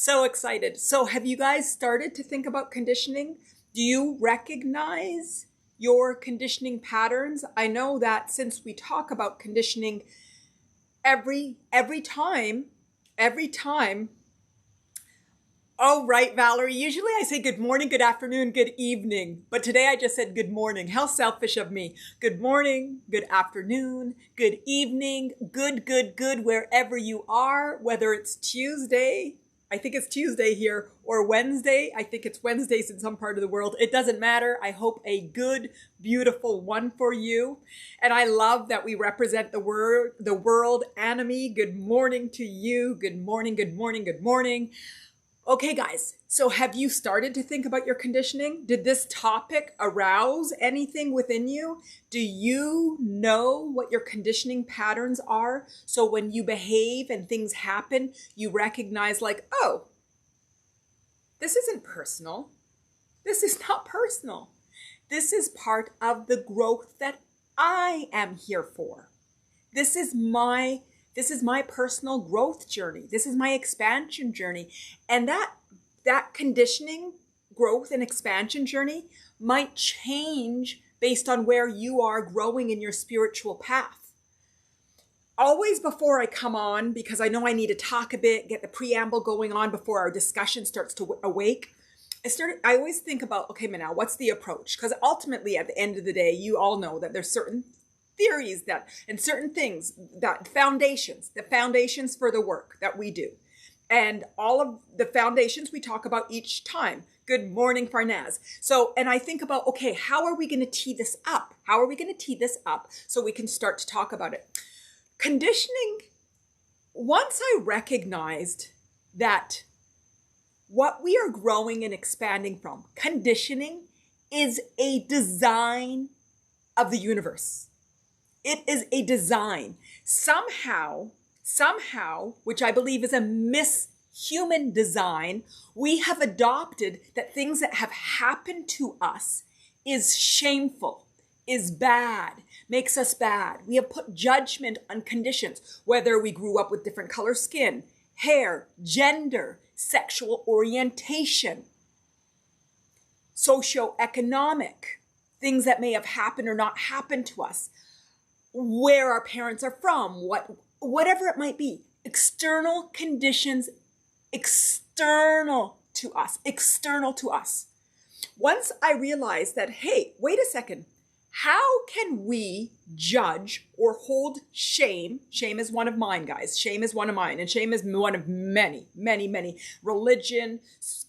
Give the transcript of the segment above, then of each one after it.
So excited. So have you guys started to think about conditioning? Do you recognize your conditioning patterns? I know that since we talk about conditioning every time, oh, right, Valerie. Usually I say good morning, good afternoon, good evening. But today I just said good morning. How selfish of me. Good morning, good afternoon, good evening, good, wherever you are, whether it's Tuesday, I think it's Tuesday here, or Wednesday. I think it's Wednesdays in some part of the world. It doesn't matter. I hope a good, beautiful one for you. And I love that we represent the world. Anime, good morning to you. Good morning, good morning, good morning. Okay, guys, so have you started to think about your conditioning? Did this topic arouse anything within you? Do you know what your conditioning patterns are? So when you behave and things happen, you recognize like, oh, this isn't personal. This is not personal. This is part of the growth that I am here for. This is my personal growth journey. This is my expansion journey. And that conditioning, growth, and expansion journey might change based on where you are growing in your spiritual path. Always before I come on, because I know I need to talk a bit, get the preamble going on before our discussion starts to awake, I always think about, okay, Manal, what's the approach? Because ultimately, at the end of the day, you all know that there's certain theories that and certain things that the foundations for the work that we do, and all of the foundations we talk about each time. Good morning, Farnaz. So, and I think about, okay, how are we going to tee this up? How are we going to tee this up so we can start to talk about it? Conditioning, once I recognized that what we are growing and expanding from, conditioning is a design of the universe. It is a design. Somehow, which I believe is a human design, we have adopted that things that have happened to us is shameful, is bad, makes us bad. We have put judgment on conditions, whether we grew up with different color skin, hair, gender, sexual orientation, socioeconomic, things that may have happened or not happened to us, where our parents are from, whatever it might be, external conditions, external to us. Once I realized that, hey, wait a second, how can we judge or hold shame? Shame is one of mine, guys. Shame is one of mine, and shame is one of many religion,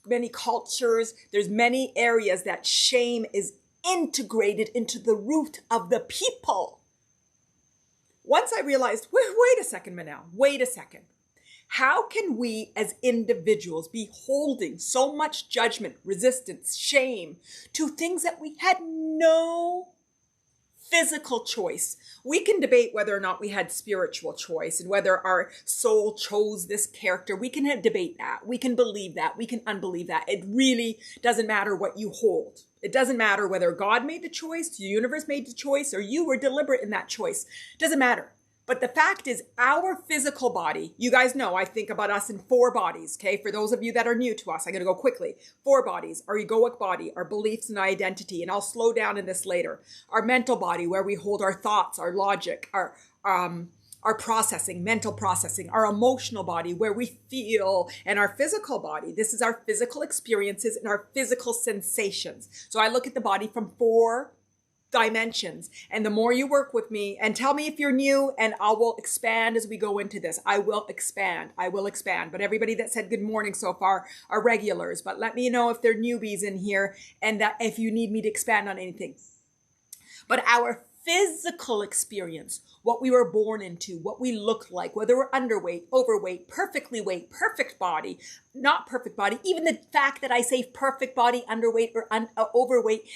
many cultures. There's many areas that shame is integrated into the root of the people. Once I realized, wait a second, Manal, wait a second. How can we as individuals be holding so much judgment, resistance, shame to things that we had no physical choice? We can debate whether or not we had spiritual choice and whether our soul chose this character. We can debate that. We can believe that. We can unbelieve that. It really doesn't matter what you hold. It doesn't matter whether God made the choice, the universe made the choice, or you were deliberate in that choice. It doesn't matter. But the fact is, our physical body, you guys know I think about us in 4 bodies, okay? For those of you that are new to us, I'm going to go quickly. 4 bodies, our egoic body, our beliefs and identity, and I'll slow down in this later. Our mental body, where we hold our thoughts, our logic, our processing, mental processing, our emotional body, where we feel, and our physical body. This is our physical experiences and our physical sensations. So I look at the body from 4 dimensions. And the more you work with me, and tell me if you're new, and I will expand as we go into this. I will expand. But everybody that said good morning so far are regulars. But let me know if they're newbies in here, and that if you need me to expand on anything. But our physical experience, what we were born into, what we look like, whether we're underweight, overweight, perfectly weight, perfect body, not perfect body. Even the fact that I say perfect body, underweight, or overweight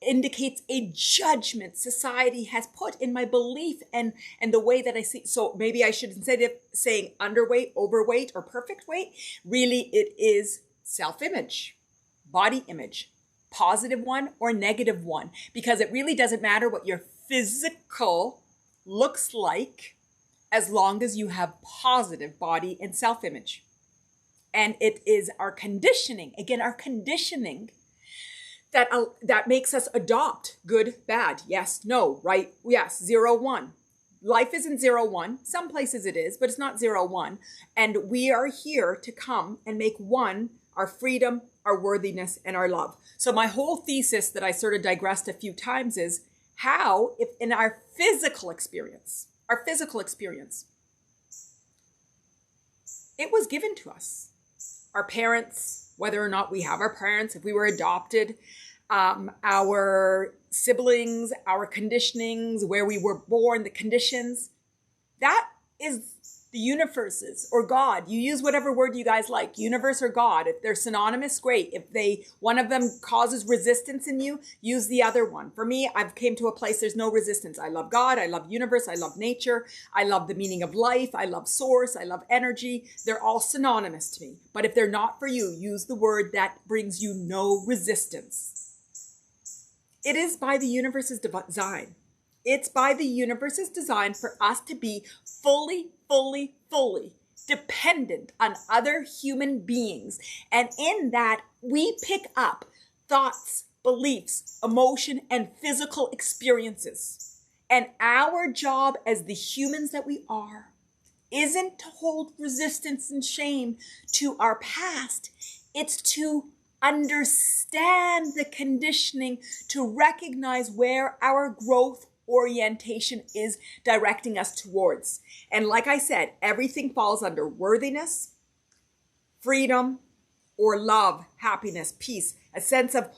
indicates a judgment society has put in my belief and the way that I see. So maybe I should, instead of saying underweight, overweight, or perfect weight, really it is self-image, body image, positive one or negative one, because it really doesn't matter what your physical looks like as long as you have positive body and self-image. And it is our conditioning, again, our conditioning that makes us adopt good, bad, yes, no, right, yes, 0, 1. Life isn't 0, 1. Some places it is, but it's not 0, 1. And we are here to come and make one our freedom, our worthiness, and our love. So my whole thesis that I sort of digressed a few times is how, if in our physical experience, it was given to us. Our parents, whether or not we have our parents, if we were adopted, our siblings, our conditionings, where we were born, the conditions, that is the universes or God. You use whatever word you guys like, universe or God. If they're synonymous, great. If one of them causes resistance in you, use the other one. For me, I've came to a place there's no resistance. I love God. I love universe. I love nature. I love the meaning of life. I love source. I love energy. They're all synonymous to me. But if they're not for you, use the word that brings you no resistance. It is by the universe's design. It's by the universe's design for us to be fully dependent on other human beings. And in that, we pick up thoughts, beliefs, emotion, and physical experiences. And our job as the humans that we are isn't to hold resistance and shame to our past. It's to understand the conditioning, to recognize where our growth orientation is directing us towards. And like I said, everything falls under worthiness, freedom, or love, happiness, peace, a sense of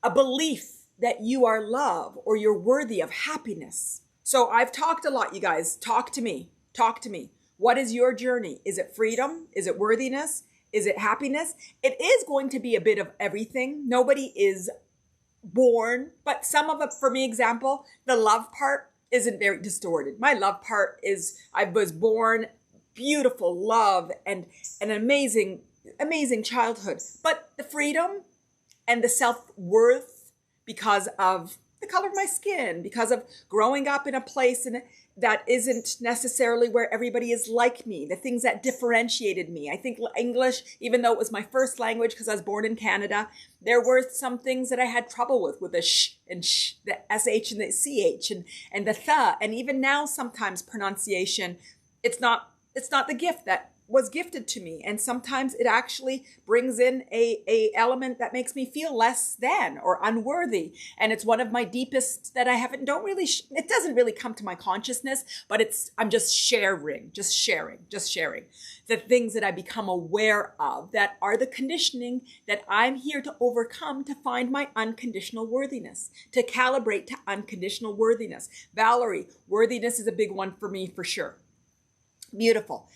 a belief that you are love or you're worthy of happiness. So I've talked a lot, you guys. Talk to me. What is your journey? Is it freedom? Is it worthiness? Is it happiness? It is going to be a bit of everything. Nobody is born, but some of it, for me, example, the love part isn't very distorted. My love part is, I was born beautiful love and an amazing childhood, but the freedom and the self-worth because of the color of my skin, because of growing up in a place that isn't necessarily where everybody is like me, the things that differentiated me. I think English, even though it was my first language because I was born in Canada, there were some things that I had trouble with the sh and sh, the sh and the ch and the th. And even now, sometimes pronunciation, it's not the gift that was gifted to me. And sometimes it actually brings in a element that makes me feel less than or unworthy. And it's one of my deepest that I haven't, it doesn't really come to my consciousness, but I'm just sharing the things that I become aware of that are the conditioning that I'm here to overcome to find my unconditional worthiness, to calibrate to unconditional worthiness. Valerie, worthiness is a big one for me for sure. Beautiful.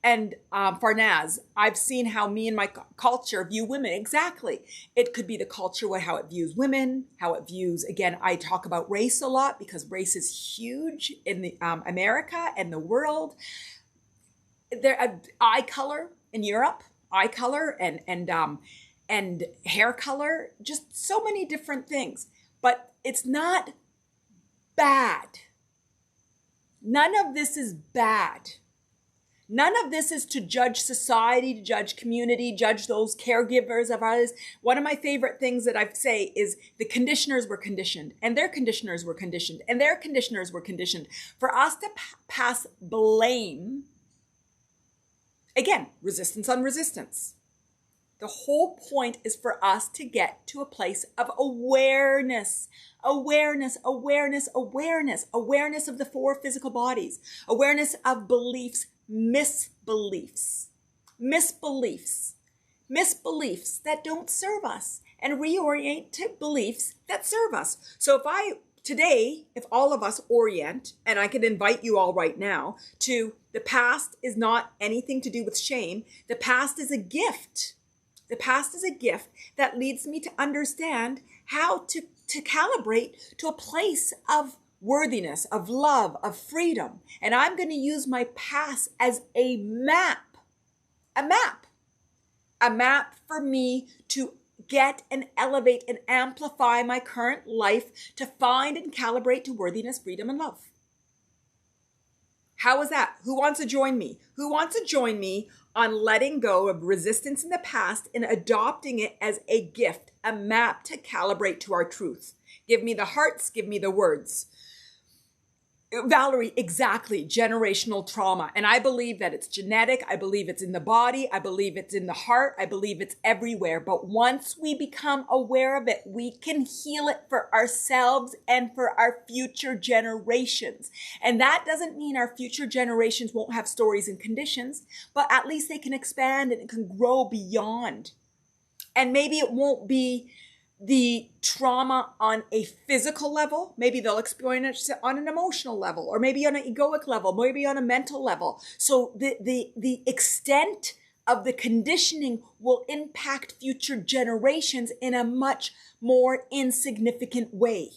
And Farnaz, I've seen how me and my culture view women. Exactly. It could be the culture, how it views women, how it views, again, I talk about race a lot because race is huge in the America and the world. There, eye color in Europe, eye color and hair color, just so many different things. But it's not bad. None of this is bad. None of this is to judge society, to judge community, judge those caregivers of ours. One of my favorite things that I say is the conditioners were conditioned, and their conditioners were conditioned, and their conditioners were conditioned. For us to pass blame, again, resistance on resistance. The whole point is for us to get to a place of awareness of the four physical bodies, awareness of beliefs, misbeliefs that don't serve us, and reorient to beliefs that serve us. So if all of us orient, and I can invite you all right now to the past is not anything to do with shame. The past is a gift. The past is a gift that leads me to understand how to calibrate to a place of worthiness, of love, of freedom. And I'm going to use my past as a map for me to get and elevate and amplify my current life to find and calibrate to worthiness, freedom, and love. How is that? Who wants to join me? Who wants to join me on letting go of resistance in the past and adopting it as a gift, a map to calibrate to our truth? Give me the hearts, give me the words. Valerie, exactly. Generational trauma. And I believe that it's genetic. I believe it's in the body. I believe it's in the heart. I believe it's everywhere. But once we become aware of it, we can heal it for ourselves and for our future generations. And that doesn't mean our future generations won't have stories and conditions, but at least they can expand and it can grow beyond. And maybe it won't be the trauma on a physical level. Maybe they'll experience it on an emotional level, or maybe on an egoic level, maybe on a mental level. So the extent of the conditioning will impact future generations in a much more insignificant way.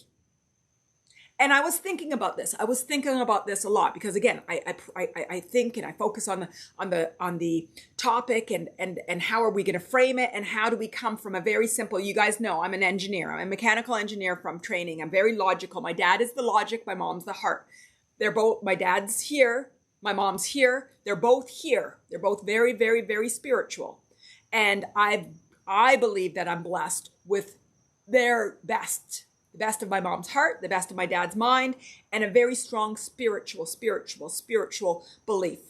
And I was thinking about this. I was thinking about this a lot because, again, I think and I focus on the topic and how are we going to frame it and how do we come from a very simple. You guys know I'm an engineer. I'm a mechanical engineer from training. I'm very logical. My dad is the logic. My mom's the heart. They're both. My dad's here. My mom's here. They're both here. They're both very, very, very spiritual. And I believe that I'm blessed with their best. The best of my mom's heart, the best of my dad's mind, and a very strong spiritual belief.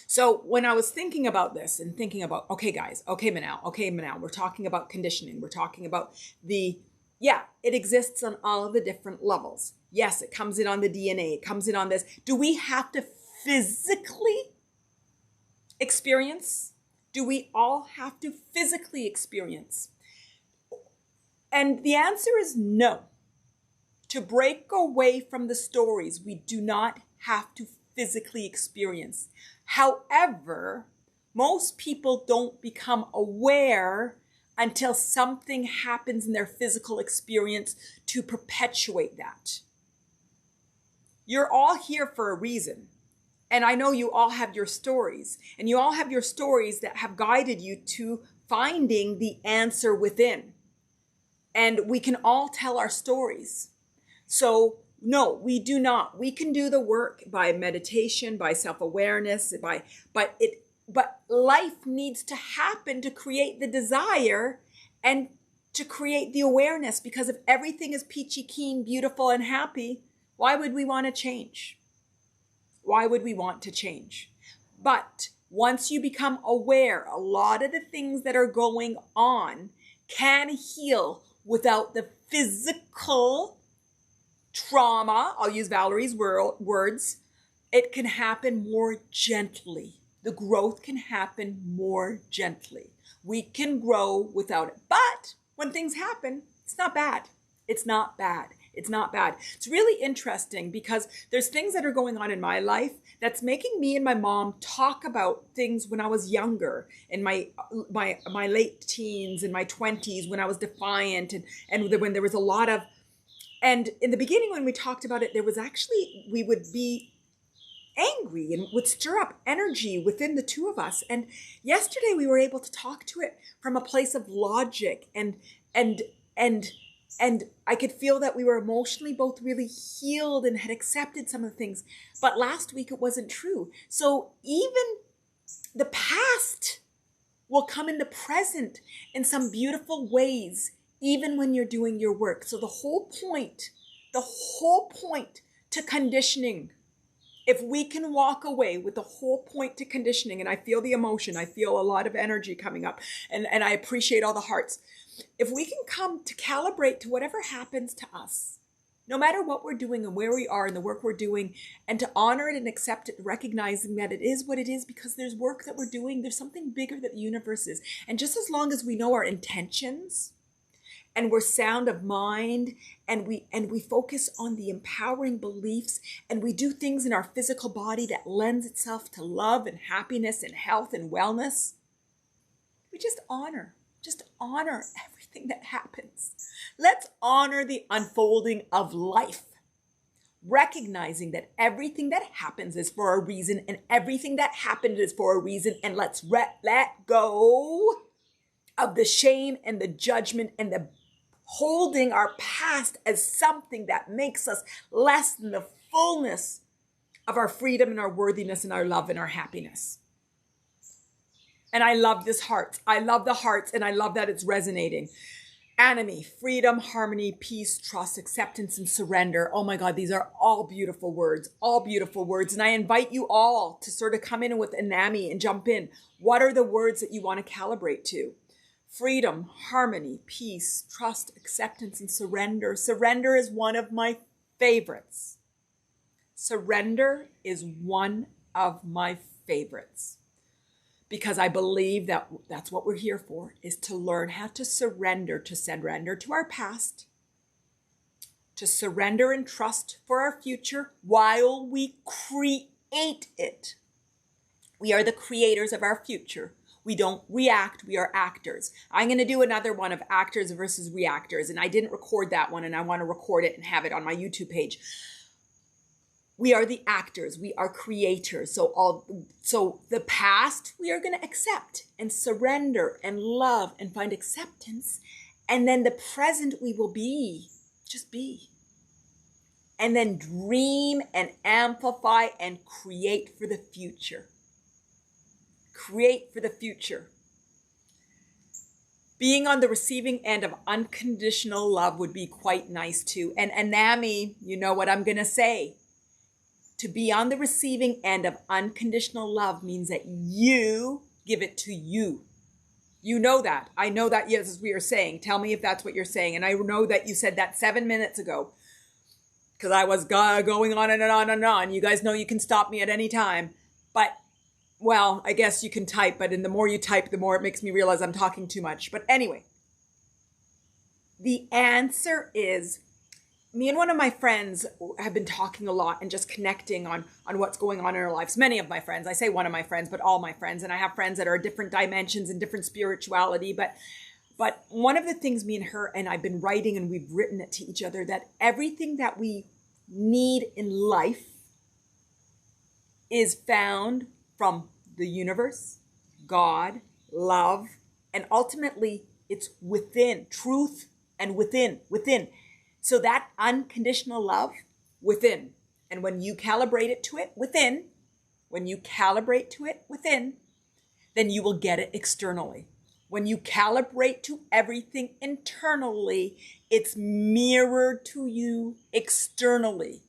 So when I was thinking about this and thinking about, okay, guys, okay, Manal, we're talking about conditioning. We're talking about it exists on all of the different levels. Yes, it comes in on the DNA. It comes in on this. Do we have to physically experience? Do we all have to physically experience? And the answer is no. To break away from the stories, we do not have to physically experience. However, most people don't become aware until something happens in their physical experience to perpetuate that. You're all here for a reason. And I know you all have your stories. And you all have your stories that have guided you to finding the answer within. And we can all tell our stories. So no, we do not. We can do the work by meditation, by self-awareness, but life needs to happen to create the desire and to create the awareness. Because if everything is peachy keen, beautiful, and happy, why would we want to change? Why would we want to change? But once you become aware, a lot of the things that are going on can heal without the physical trauma. I'll use Valerie's words. It can happen more gently. The growth can happen more gently. We can grow without it. But when things happen, it's not bad. It's not bad. It's not bad. It's really interesting because there's things that are going on in my life that's making me and my mom talk about things when I was younger, in my late teens, in my 20s, when I was defiant and when there was a lot of, and in the beginning when we talked about it, there was actually, we would be angry and would stir up energy within the two of us. And yesterday we were able to talk to it from a place of logic and I could feel that we were emotionally both really healed and had accepted some of the things. But last week it wasn't true. So even the past will come in the present in some beautiful ways, even when you're doing your work. So the whole point to conditioning, if we can walk away with the whole point to conditioning, and I feel the emotion, I feel a lot of energy coming up, and I appreciate all the hearts. If we can come to calibrate to whatever happens to us, no matter what we're doing and where we are in the work we're doing, and to honor it and accept it, recognizing that it is what it is because there's work that we're doing, there's something bigger that the universe is. And just as long as we know our intentions and we're sound of mind and we focus on the empowering beliefs and we do things in our physical body that lends itself to love and happiness and health and wellness, we just honor everything that happens. Let's honor the unfolding of life, recognizing that everything that happens is for a reason and everything that happened is for a reason. And let's let go of the shame and the judgment and the holding our past as something that makes us less than the fullness of our freedom and our worthiness and our love and our happiness. And I love this heart. I love the hearts, and I love that it's resonating. Enemy, freedom, harmony, peace, trust, acceptance, and surrender. Oh my God, these are all beautiful words, all beautiful words. And I invite you all to sort of come in with Anami and jump in. What are the words that you want to calibrate to? Freedom, harmony, peace, trust, acceptance, and surrender. Surrender is one of my favorites. Surrender is one of my favorites. Because I believe that that's what we're here for, is to learn how to surrender to our past, to surrender and trust for our future while we create it. We are the creators of our future. We don't react, we are actors. I'm going to do another one of actors versus reactors, and I didn't record that one, and I want to record it and have it on my YouTube page. We are the actors. We are creators. So the past we are going to accept and surrender and love and find acceptance. And then the present we will be. Just be. And then dream and amplify and create for the future. Create for the future. Being on the receiving end of unconditional love would be quite nice too. And Anami, you know what I'm going to say. To be on the receiving end of unconditional love means that you give it to you. You know that. I know that, yes, as we are saying. Tell me if that's what you're saying. And I know that you said that 7 minutes ago because I was going on and on and on. You guys know you can stop me at any time. But, well, I guess you can type. But the more you type, the more it makes me realize I'm talking too much. But anyway, the answer is, me and one of my friends have been talking a lot and just connecting on what's going on in our lives. Many of my friends, I say one of my friends, but all my friends. And I have friends that are different dimensions and different spirituality. But one of the things me and her and I've been writing, and we've written it to each other, that everything that we need in life is found from the universe, God, love, and ultimately it's within, truth and within. So that unconditional love within. And when you calibrate it to it within, then you will get it externally. When you calibrate to everything internally, it's mirrored to you externally.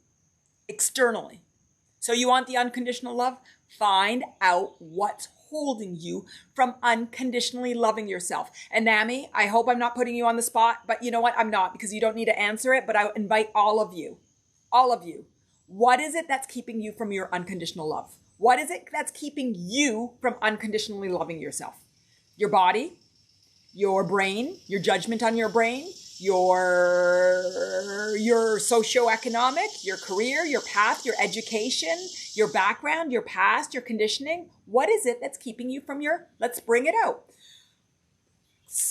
So you want the unconditional love? Find out what's holding you from unconditionally loving yourself. And Nami, I hope I'm not putting you on the spot, but you know what? I'm not, because you don't need to answer it, but I invite all of you. What is it that's keeping you from your unconditional love? What is it that's keeping you from unconditionally loving yourself? Your body, your brain, your judgment on your brain, your socioeconomic, your career, your path, your education, your background, your past, your conditioning. What is it that's keeping you from let's bring it out.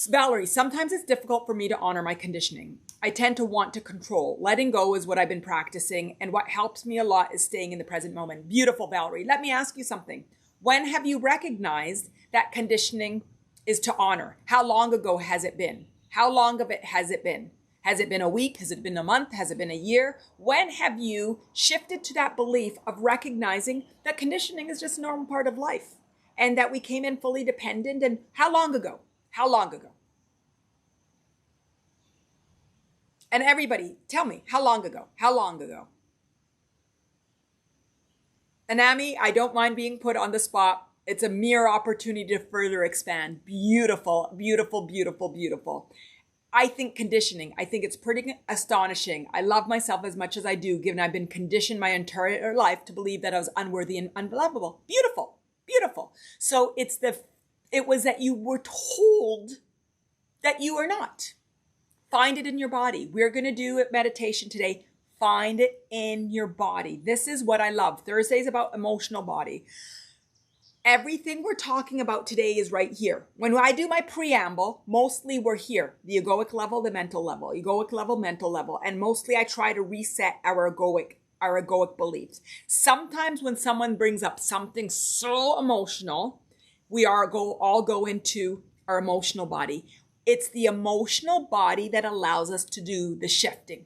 Valerie, sometimes it's difficult for me to honor my conditioning. I tend to want to control. Letting go is what I've been practicing, and what helps me a lot is staying in the present moment. Beautiful, Valerie. Let me ask you something. When have you recognized that conditioning is to honor? How long ago has it been? How long of it has it been? Has it been a week? Has it been a month? Has it been a year? When have you shifted to that belief of recognizing that conditioning is just a normal part of life and that we came in fully dependent? And how long ago? And everybody, tell me, how long ago? Anami, I don't mind being put on the spot. It's a mere opportunity to further expand. Beautiful, beautiful, beautiful, beautiful. I think conditioning, I think it's pretty astonishing. I love myself as much as I do, given I've been conditioned my entire life to believe that I was unworthy and unlovable. Beautiful, beautiful. So it was that you were told that you are not. Find it in your body. We're going to do a meditation today. Find it in your body. This is what I love. Thursday is about emotional body. Everything we're talking about today is right here. When I do my preamble, mostly we're here. The egoic level, the mental level. Egoic level, mental level. And mostly I try to reset our egoic beliefs. Sometimes when someone brings up something so emotional, we all go into our emotional body. It's the emotional body that allows us to do the shifting.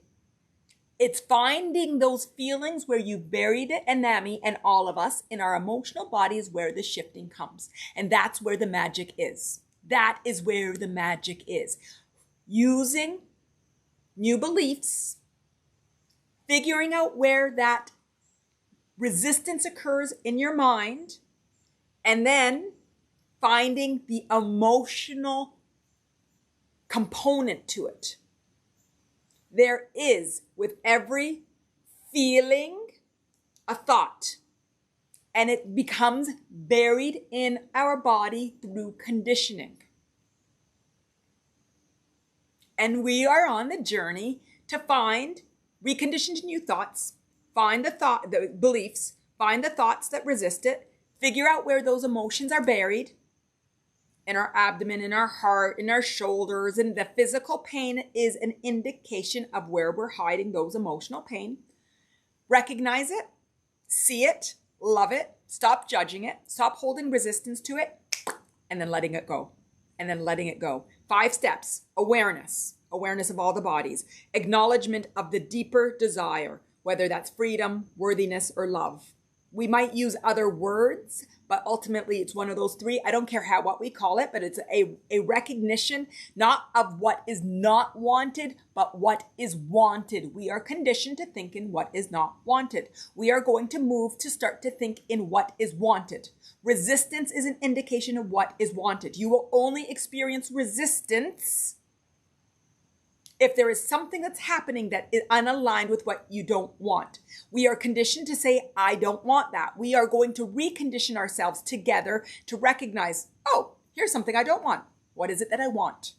It's finding those feelings where you buried it, and NAMI and all of us in our emotional bodies where the shifting comes. And that's where the magic is. That is where the magic is. Using new beliefs, figuring out where that resistance occurs in your mind, and then finding the emotional component to it. There is, with every feeling, a thought, and it becomes buried in our body through conditioning. And we are on the journey to find reconditioned new thoughts, find the beliefs, find the thoughts that resist it, figure out where those emotions are buried in our abdomen, in our heart, in our shoulders, and the physical pain is an indication of where we're hiding those emotional pain. Recognize it, see it, love it, stop judging it, stop holding resistance to it, and then letting it go. And then letting it go. 5 steps: awareness of all the bodies, acknowledgement of the deeper desire, whether that's freedom, worthiness, or love. We might use other words, but ultimately it's one of those 3. I don't care what we call it, but it's a recognition, not of what is not wanted, but what is wanted. We are conditioned to think in what is not wanted. We are going to move to start to think in what is wanted. Resistance is an indication of what is wanted. You will only experience resistance if there is something that's happening that is unaligned with what you don't want. We are conditioned to say, I don't want that. We are going to recondition ourselves together to recognize, oh, here's something I don't want. What is it that I want?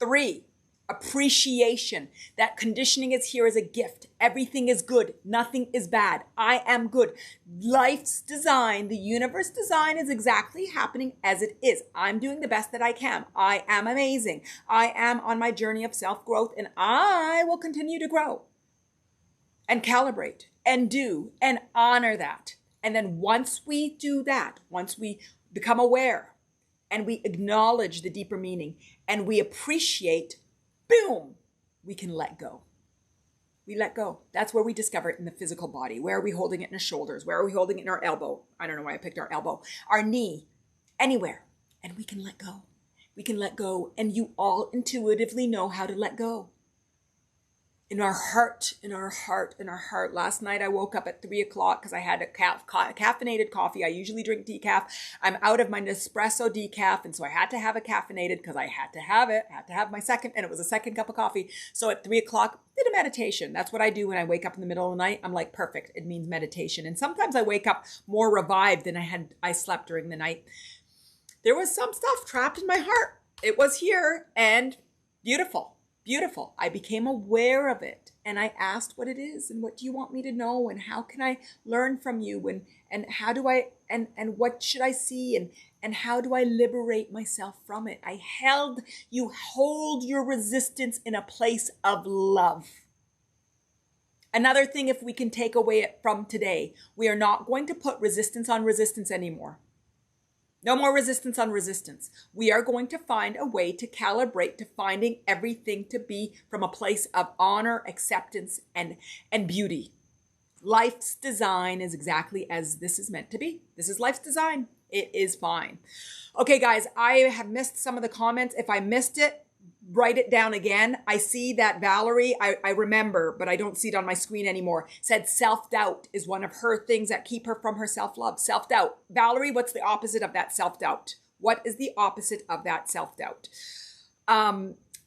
3, appreciation. That conditioning is here as a gift. Everything is good. Nothing is bad. I am good. Life's design, the universe design is exactly happening as it is. I'm doing the best that I can. I am amazing. I am on my journey of self-growth, and I will continue to grow and calibrate and do and honor that. And then once we do that, once we become aware and we acknowledge the deeper meaning and we appreciate, boom, we can let go. We let go. That's where we discover it in the physical body. Where are we holding it in our shoulders? Where are we holding it in our elbow? I don't know why I picked our elbow. Our knee, anywhere. And we can let go. We can let go. And you all intuitively know how to let go. In our heart, in our heart, in our heart. Last night I woke up at 3 o'clock because I had a caffeinated coffee. I usually drink decaf. I'm out of my Nespresso decaf, and so I had to have a caffeinated because I had to have it. I had to have my second, and it was a second cup of coffee. So at 3 o'clock, did a meditation. That's what I do when I wake up in the middle of the night. I'm like, perfect. It means meditation. And sometimes I wake up more revived than I slept during the night. There was some stuff trapped in my heart. It was here, and beautiful. Beautiful. I became aware of it, and I asked what it is and what do you want me to know and how can I learn from you and how do I and what should I see and how do I liberate myself from it? You hold your resistance in a place of love. Another thing, if we can take away it from today, we are not going to put resistance on resistance anymore. No more resistance on resistance. We are going to find a way to calibrate to finding everything to be from a place of honor, acceptance, and beauty. Life's design is exactly as this is meant to be. This is life's design. It is fine. Okay, guys, I have missed some of the comments. If I missed it, write it down again. I see that Valerie, I remember, but I don't see it on my screen anymore, said self-doubt is one of her things that keep her from her self-love. Self-doubt. Valerie, what's the opposite of that self-doubt? What is the opposite of that self-doubt?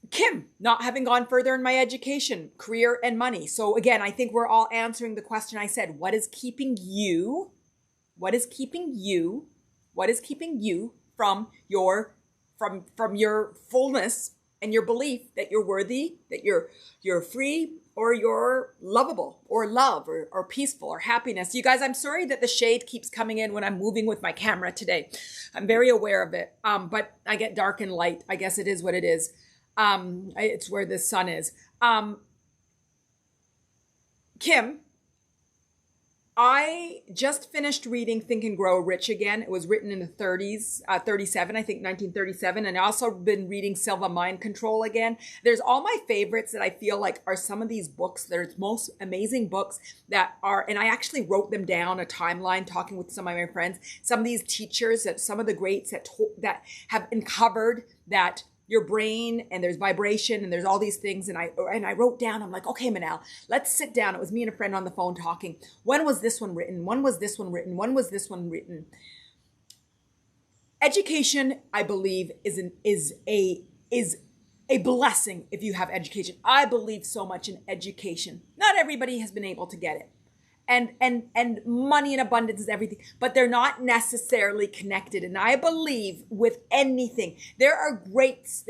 Kim, not having gone further in my education, career, and money. So again, I think we're all answering the question I said. What is keeping you from your fullness and your belief that you're worthy, that you're free, or you're lovable, or love, or peaceful, or happiness? You guys, I'm sorry that the shade keeps coming in when I'm moving with my camera today. I'm very aware of it, but I get dark and light. I guess it is what it is. It's where the sun is. Kim, I just finished reading Think and Grow Rich Again. It was written in the 30s, 37, I think 1937. And I also been reading Silva Mind Control again. There's all my favorites that I feel like are some of these books. There's most amazing books that are, and I actually wrote them down, a timeline, talking with some of my friends, some of these teachers, that some of the greats that have uncovered that your brain and there's vibration and there's all these things. And I wrote down, I'm like, okay, Manal, let's sit down. It was me and a friend on the phone talking. When was this one written? When was this one written? When was this one written? Education, I believe, is a blessing if you have education. I believe so much in education. Not everybody has been able to get it. And money and abundance is everything, but they're not necessarily connected. And I believe with anything, there are greats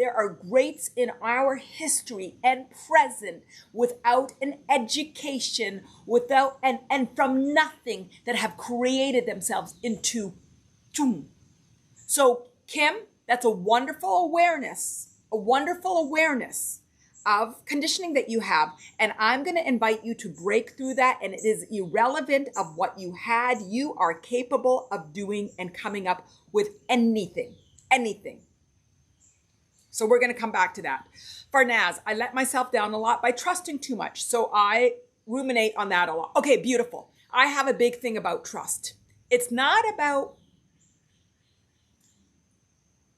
in our history and present without an education, without, and from nothing, that have created themselves into boom. So Kim, that's a wonderful awareness of conditioning that you have. And I'm going to invite you to break through that. And it is irrelevant of what you had. You are capable of doing and coming up with anything. So we're going to come back to that. Farnaz, I let myself down a lot by trusting too much. So I ruminate on that a lot. Okay, beautiful. I have a big thing about trust. It's not about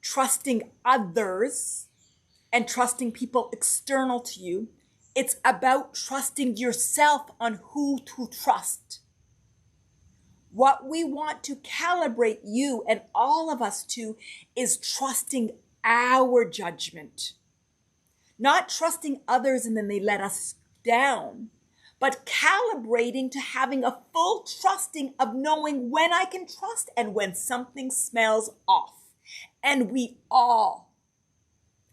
trusting others and trusting people external to you. It's about trusting yourself on who to trust. What we want to calibrate you and all of us to is trusting our judgment. Not trusting others and then they let us down, but calibrating to having a full trusting of knowing when I can trust and when something smells off. And we all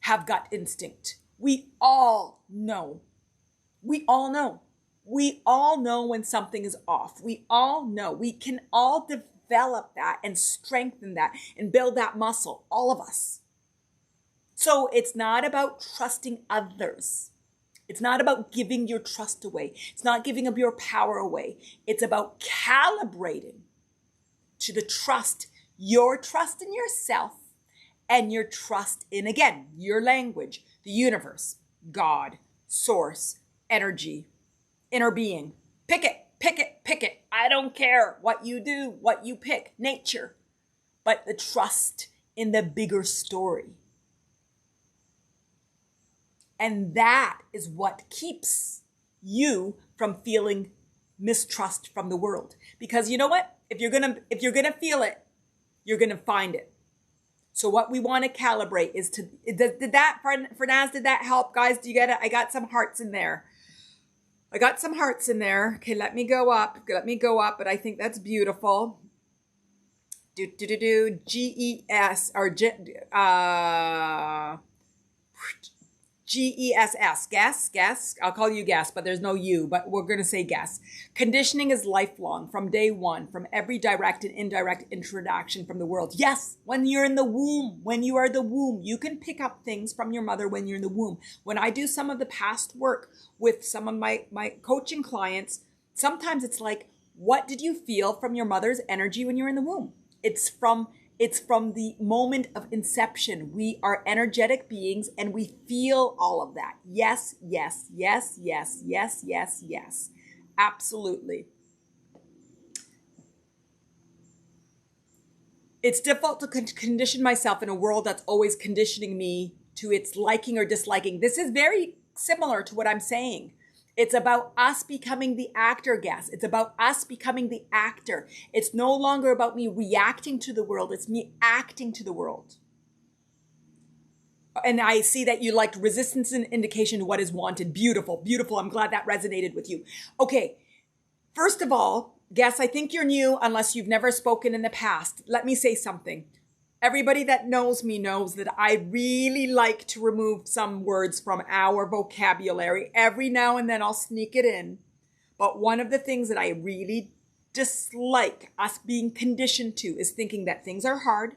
have gut instinct. We all know. We all know. We all know when something is off. We all know. We can all develop that and strengthen that and build that muscle, all of us. So it's not about trusting others. It's not about giving your trust away. It's not giving up your power away. It's about calibrating to the trust, your trust in yourself, and your trust in, again, your language, the universe, God, source, energy, inner being. Pick it, pick it, pick it. I don't care what you do, what you pick, nature, but the trust in the bigger story. And that is what keeps you from feeling mistrust from the world. Because you know what? If you're gonna feel it, you're gonna find it. So what we want to calibrate is to, did that, Fernaz, did that help? Guys, do you get it? I got some hearts in there. Okay, let me go up, but I think that's beautiful. GES, or GESS, guess. I'll call you guess, but there's no you, but we're going to say guess. Conditioning is lifelong, from day one, from every direct and indirect introduction from the world. Yes, when you're in the womb, when you are the womb, you can pick up things from your mother when you're in the womb. When I do some of the past work with some of my coaching clients, sometimes it's like, what did you feel from your mother's energy when you were in the womb? It's from the moment of inception. We are energetic beings and we feel all of that. Yes. Absolutely. It's difficult to condition myself in a world that's always conditioning me to its liking or disliking. This is very similar to what I'm saying. It's about us becoming the actor, guess. It's about us becoming the actor. It's no longer about me reacting to the world. It's me acting to the world. And I see that you liked resistance and indication to what is wanted. Beautiful, beautiful. I'm glad that resonated with you. Okay, first of all, guess, I think you're new unless you've never spoken in the past. Let me say something. Everybody that knows me knows that I really like to remove some words from our vocabulary. Every now and then I'll sneak it in. But one of the things that I really dislike us being conditioned to is thinking that things are hard,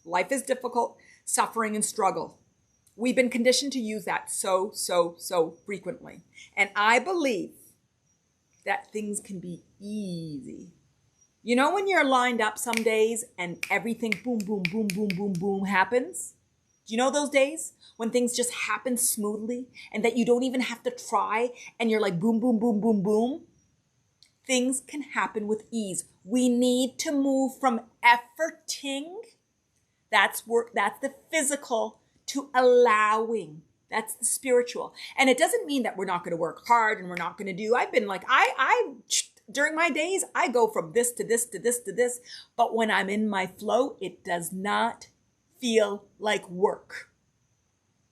life is difficult, suffering and struggle. We've been conditioned to use that so frequently. And I believe that things can be easy. You know when you're lined up some days and everything boom, boom, boom, boom, boom, boom happens? Do you know those days when things just happen smoothly and that you don't even have to try and you're like boom, boom, boom, boom, boom? Things can happen with ease. We need to move from efforting, that's work, that's the physical, to allowing. That's the spiritual. And it doesn't mean that we're not going to work hard and we're not going to do. I've been like, during my days, I go from this to this to this to this. But when I'm in my flow, it does not feel like work.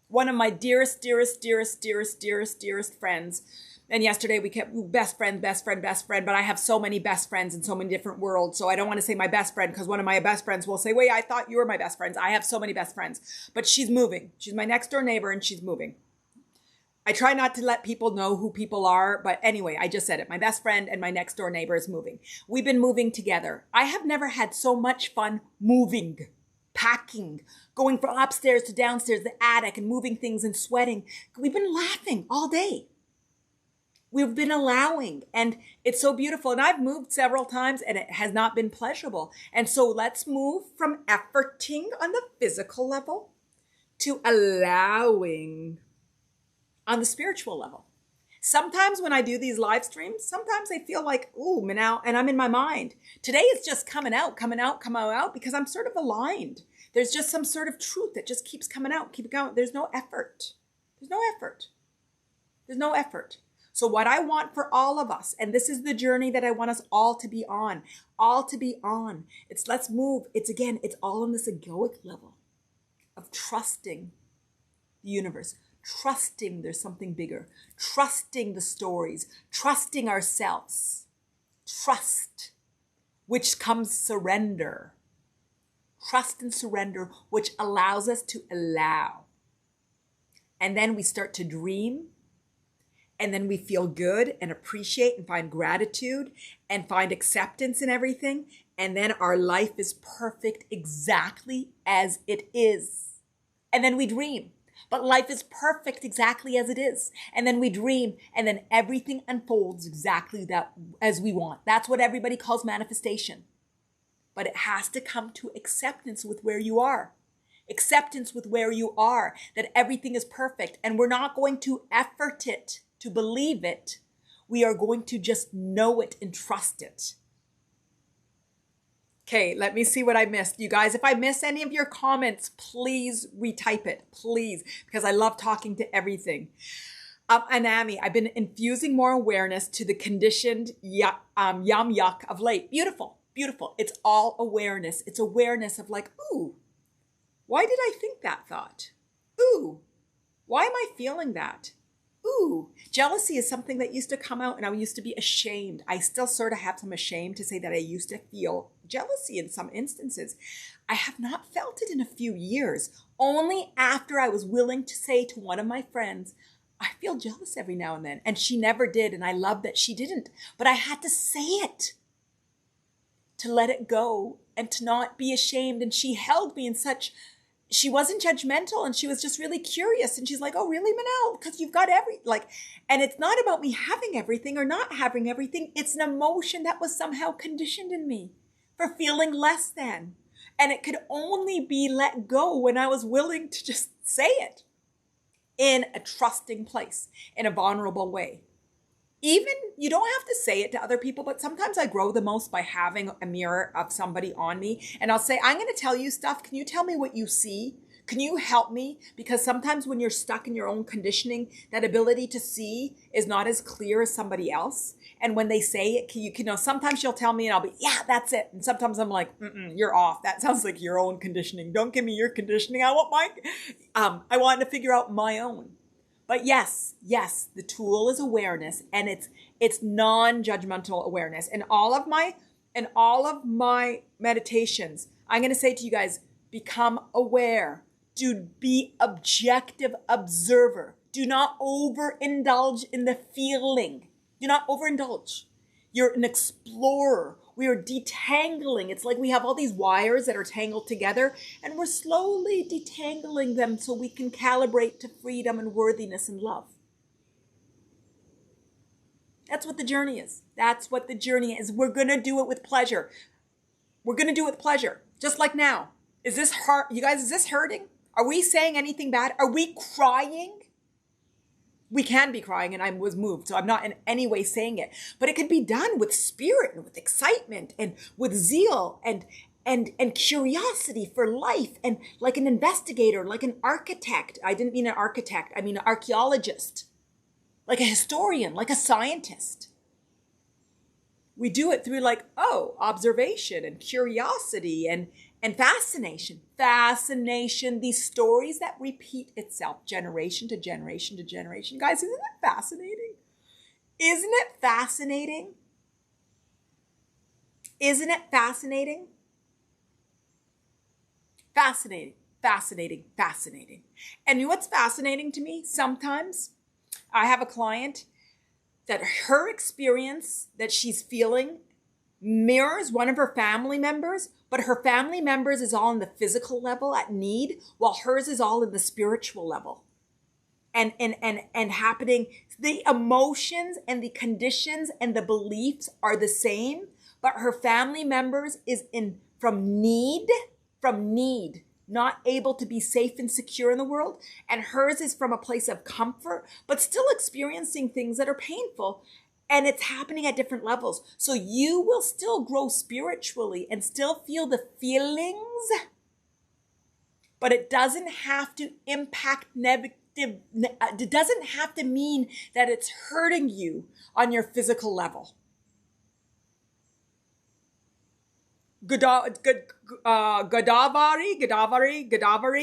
One of my dearest friends. And yesterday we kept best friend. But I have so many best friends in so many different worlds. So I don't want to say my best friend because one of my best friends will say, wait, I thought you were my best friends. I have so many best friends. But she's moving. She's my next door neighbor and she's moving. I try not to let people know who people are. But anyway, I just said it. My best friend and my next door neighbor is moving. We've been moving together. I have never had so much fun moving, packing, going from upstairs to downstairs, the attic, and moving things and sweating. We've been laughing all day. We've been allowing, and it's so beautiful. And I've moved several times and it has not been pleasurable. And so let's move from efforting on the physical level to allowing on the spiritual level. Sometimes when I do these live streams, sometimes I feel like, ooh, Manal, and I'm in my mind. Today it's just coming out because I'm sort of aligned. There's just some sort of truth that just keeps coming out, keep it going. There's no effort. So what I want for all of us, and this is the journey that I want us all to be on, it's let's move. It's all on this egoic level of trusting the universe, trusting there's something bigger, trusting the stories, trusting ourselves, trust, which comes surrender, trust and surrender, which allows us to allow. And then we start to dream. And then we feel good and appreciate and find gratitude and find acceptance in everything. And then our life is perfect exactly as it is. And then we dream. But life is perfect exactly as it is. And then we dream. And then everything unfolds exactly that as we want. That's what everybody calls manifestation. But it has to come to acceptance with where you are. Acceptance with where you are. That everything is perfect. And we're not going to effort it. To believe it, we are going to just know it and trust it. Okay, let me see what I missed. You guys, if I miss any of your comments, please retype it, please, because I love talking to everything. Anami, I've been infusing more awareness to the conditioned yum yuck of late. Beautiful, beautiful. It's all awareness. It's awareness of like, ooh, why did I think that thought? Ooh, why am I feeling that? Ooh, jealousy is something that used to come out and I used to be ashamed. I still sort of have some ashamed to say that I used to feel jealousy in some instances. I have not felt it in a few years. Only after I was willing to say to one of my friends, I feel jealous every now and then. And she never did. And I love that she didn't. But I had to say it to let it go and to not be ashamed. And she held me in such... She wasn't judgmental and she was just really curious. And she's like, oh, really, Manal? Because you've got and it's not about me having everything or not having everything. It's an emotion that was somehow conditioned in me for feeling less than. And it could only be let go when I was willing to just say it in a trusting place, in a vulnerable way. Even, you don't have to say it to other people, but sometimes I grow the most by having a mirror of somebody on me. And I'll say, I'm going to tell you stuff. Can you tell me what you see? Can you help me? Because sometimes when you're stuck in your own conditioning, that ability to see is not as clear as somebody else. And when they say it, sometimes she'll tell me and I'll be, yeah, that's it. And sometimes I'm like, you're off. That sounds like your own conditioning. Don't give me your conditioning. I want to figure out my own. But yes, the tool is awareness, and it's non-judgmental awareness. And all of my meditations, I'm going to say to you guys, become aware. Do be objective observer. Do not overindulge in the feeling. Do not overindulge. You're an explorer. We are detangling. It's like we have all these wires that are tangled together and we're slowly detangling them so we can calibrate to freedom and worthiness and love. That's what the journey is. That's what the journey is. We're going to do it with pleasure. We're going to do it with pleasure. Just like now. Is this hurt? You guys, is this hurting? Are we saying anything bad? Are we crying? We can be crying, and I was moved, so I'm not in any way saying it. But it could be done with spirit and with excitement and with zeal and curiosity for life, and like an investigator, like an architect. I didn't mean an architect. I mean an archaeologist, like a historian, like a scientist. We do it through observation and curiosity and fascination. Fascination, these stories that repeat itself generation to generation to generation. Guys, isn't it fascinating? Isn't it fascinating? Isn't it fascinating? Fascinating, fascinating, fascinating. And you know what's fascinating to me? Sometimes I have a client that her experience that she's feeling mirrors one of her family members, but her family members is all on the physical level at need, while hers is all in the spiritual level. And happening, the emotions and the conditions and the beliefs are the same, but her family members is from need, not able to be safe and secure in the world. And hers is from a place of comfort, but still experiencing things that are painful. And it's happening at different levels. So you will still grow spiritually and still feel the feelings, but it doesn't have to impact it doesn't have to mean that it's hurting you on your physical level. Godavari.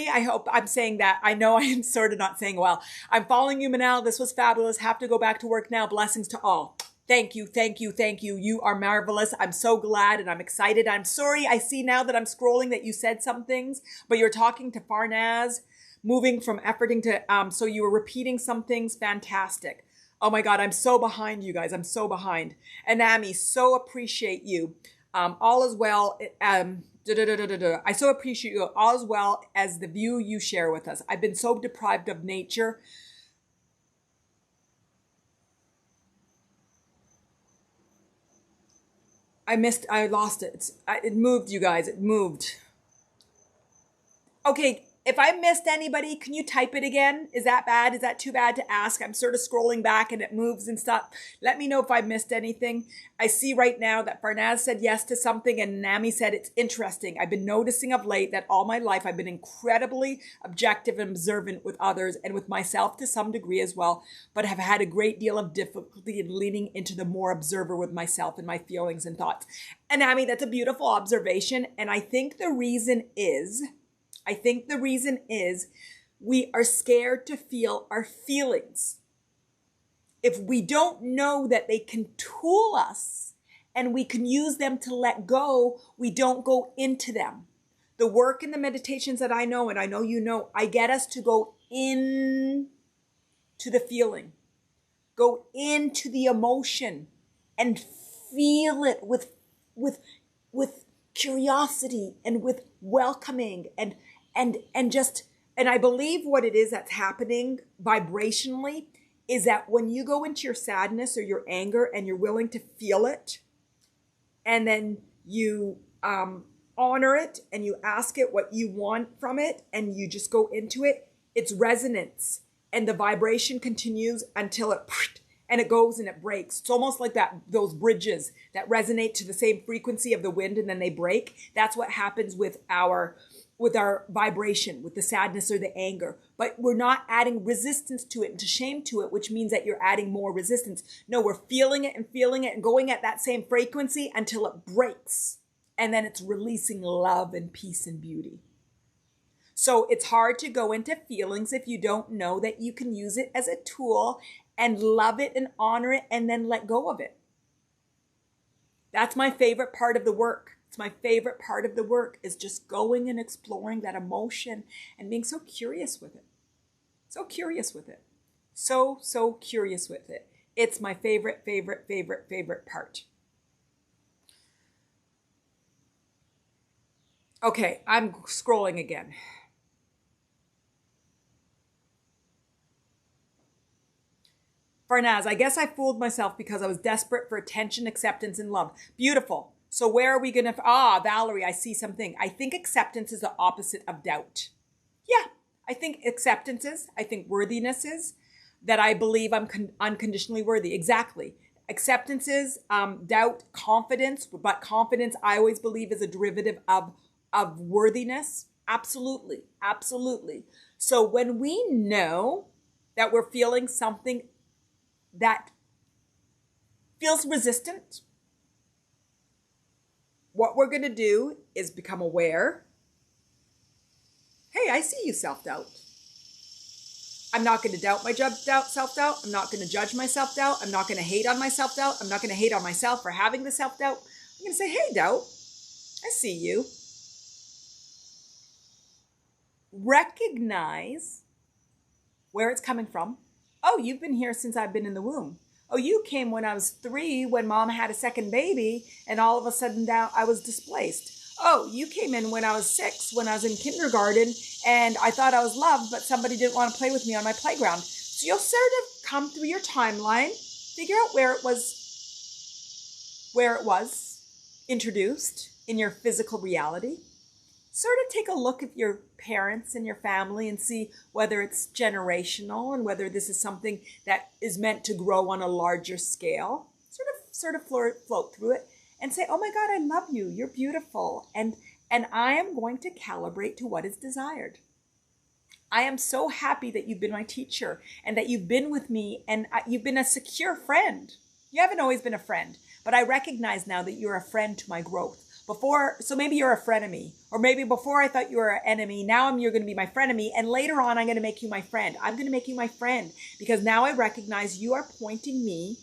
I hope I'm saying that. I know I am sort of not saying well. I'm following you, Manal. This was fabulous. Have to go back to work now. Blessings to all. Thank you, thank you, thank you. You are marvelous. I'm so glad and I'm excited. I'm sorry. I see now that I'm scrolling that you said some things, but you're talking to Farnaz, moving from efforting to, so you were repeating some things. Fantastic. Oh my God, I'm so behind you guys. I'm so behind. Anami, so appreciate you. All is well. I so appreciate you. All as well as the view you share with us. I've been so deprived of nature. I lost it. It moved, you guys. It moved. Okay. If I missed anybody, can you type it again? Is that bad? Is that too bad to ask? I'm sort of scrolling back and it moves and stuff. Let me know if I missed anything. I see right now that Farnaz said yes to something and Nami said it's interesting. I've been noticing of late that all my life I've been incredibly objective and observant with others and with myself to some degree as well, but have had a great deal of difficulty in leaning into the more observer with myself and my feelings and thoughts. And Nami, that's a beautiful observation. And I think the reason is we are scared to feel our feelings. If we don't know that they can tool us and we can use them to let go, we don't go into them. The work and the meditations that I know, and I know you know, I get us to go in to the feeling, go into the emotion and feel it with curiosity and with welcoming and I believe what it is that's happening vibrationally is that when you go into your sadness or your anger and you're willing to feel it, and then you honor it and you ask it what you want from it and you just go into it, it's resonance and the vibration continues until it goes and it breaks. It's almost like those bridges that resonate to the same frequency of the wind and then they break. That's what happens with our vibration, with the sadness or the anger. But we're not adding resistance to it and to shame to it, which means that you're adding more resistance. No, we're feeling it and going at that same frequency until it breaks. And then it's releasing love and peace and beauty. So it's hard to go into feelings if you don't know that you can use it as a tool and love it and honor it and then let go of it. That's my favorite part of the work. It's my favorite part of the work is just going and exploring that emotion and being so curious with it. So curious with it. So curious with it. It's my favorite part. Okay, I'm scrolling again. Farnaz, I guess I fooled myself because I was desperate for attention, acceptance, and love. Beautiful. So where are we going to... Valerie, I see something. I think acceptance is the opposite of doubt. Yeah, I think acceptance is. I think worthiness is. That I believe I'm unconditionally worthy. Exactly. Acceptance is doubt, confidence. But confidence, I always believe, is a derivative of worthiness. Absolutely. Absolutely. So when we know that we're feeling something that feels resistant, what we're going to do is become aware. Hey, I see you, self-doubt. I'm not going to doubt my self-doubt. I'm not going to judge my self-doubt. I'm not going to hate on my self-doubt. I'm not going to hate on myself for having the self-doubt. I'm going to say, hey, doubt, I see you. Recognize where it's coming from. Oh, you've been here since I've been in the womb. Oh, you came when I was 3 when mom had a second baby and all of a sudden now I was displaced. Oh, you came in when I was 6 when I was in kindergarten and I thought I was loved, but somebody didn't want to play with me on my playground. So you'll sort of come through your timeline, figure out where it was introduced in your physical reality. Sort of take a look at your parents and your family and see whether it's generational and whether this is something that is meant to grow on a larger scale. Sort of float through it and say, oh my God, I love you. You're beautiful. And I am going to calibrate to what is desired. I am so happy that you've been my teacher and that you've been with me and you've been a secure friend. You haven't always been a friend, but I recognize now that you're a friend to my growth. So maybe you're a frenemy, or maybe before I thought you were an enemy, now you're going to be my frenemy, and later on I'm going to make you my friend. I'm going to make you my friend because now I recognize you are pointing me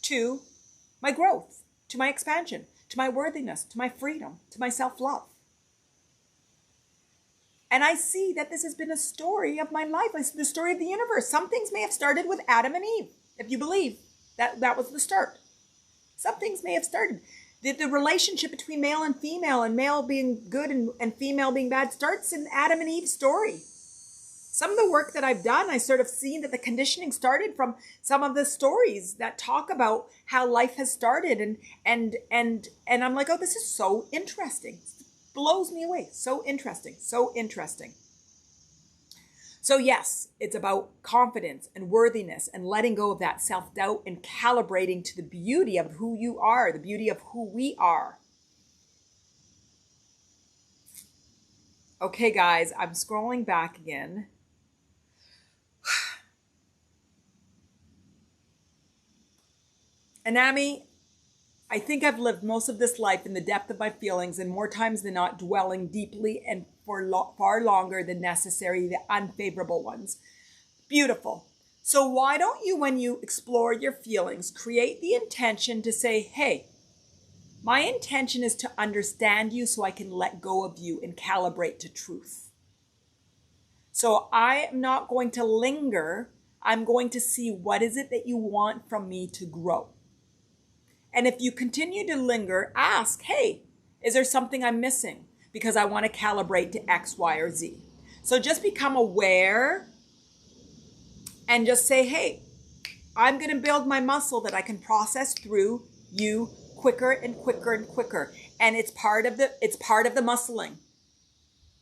to my growth, to my expansion, to my worthiness, to my freedom, to my self-love. And I see that this has been a story of my life, the story of the universe. Some things may have started with Adam and Eve, if you believe that was the start. Some things may have started. The relationship between male and male being good and female being bad starts in Adam and Eve's story. Some of the work that I've done, I sort of seen that the conditioning started from some of the stories that talk about how life has started. And I'm like, oh, this is so interesting. It blows me away. So interesting. So interesting. So yes, it's about confidence and worthiness and letting go of that self-doubt and calibrating to the beauty of who you are, the beauty of who we are. Okay, guys, I'm scrolling back again. Anami, I think I've lived most of this life in the depth of my feelings and more times than not dwelling deeply and for far longer than necessary, the unfavorable ones. Beautiful. So why don't you, when you explore your feelings, create the intention to say, hey, my intention is to understand you so I can let go of you and calibrate to truth. So I am not going to linger. I'm going to see what is it that you want from me to grow. And if you continue to linger, ask, hey, is there something I'm missing? Because I want to calibrate to X, Y, or Z. So just become aware and just say, hey, I'm going to build my muscle that I can process through you quicker and quicker and quicker. And it's part of the muscling.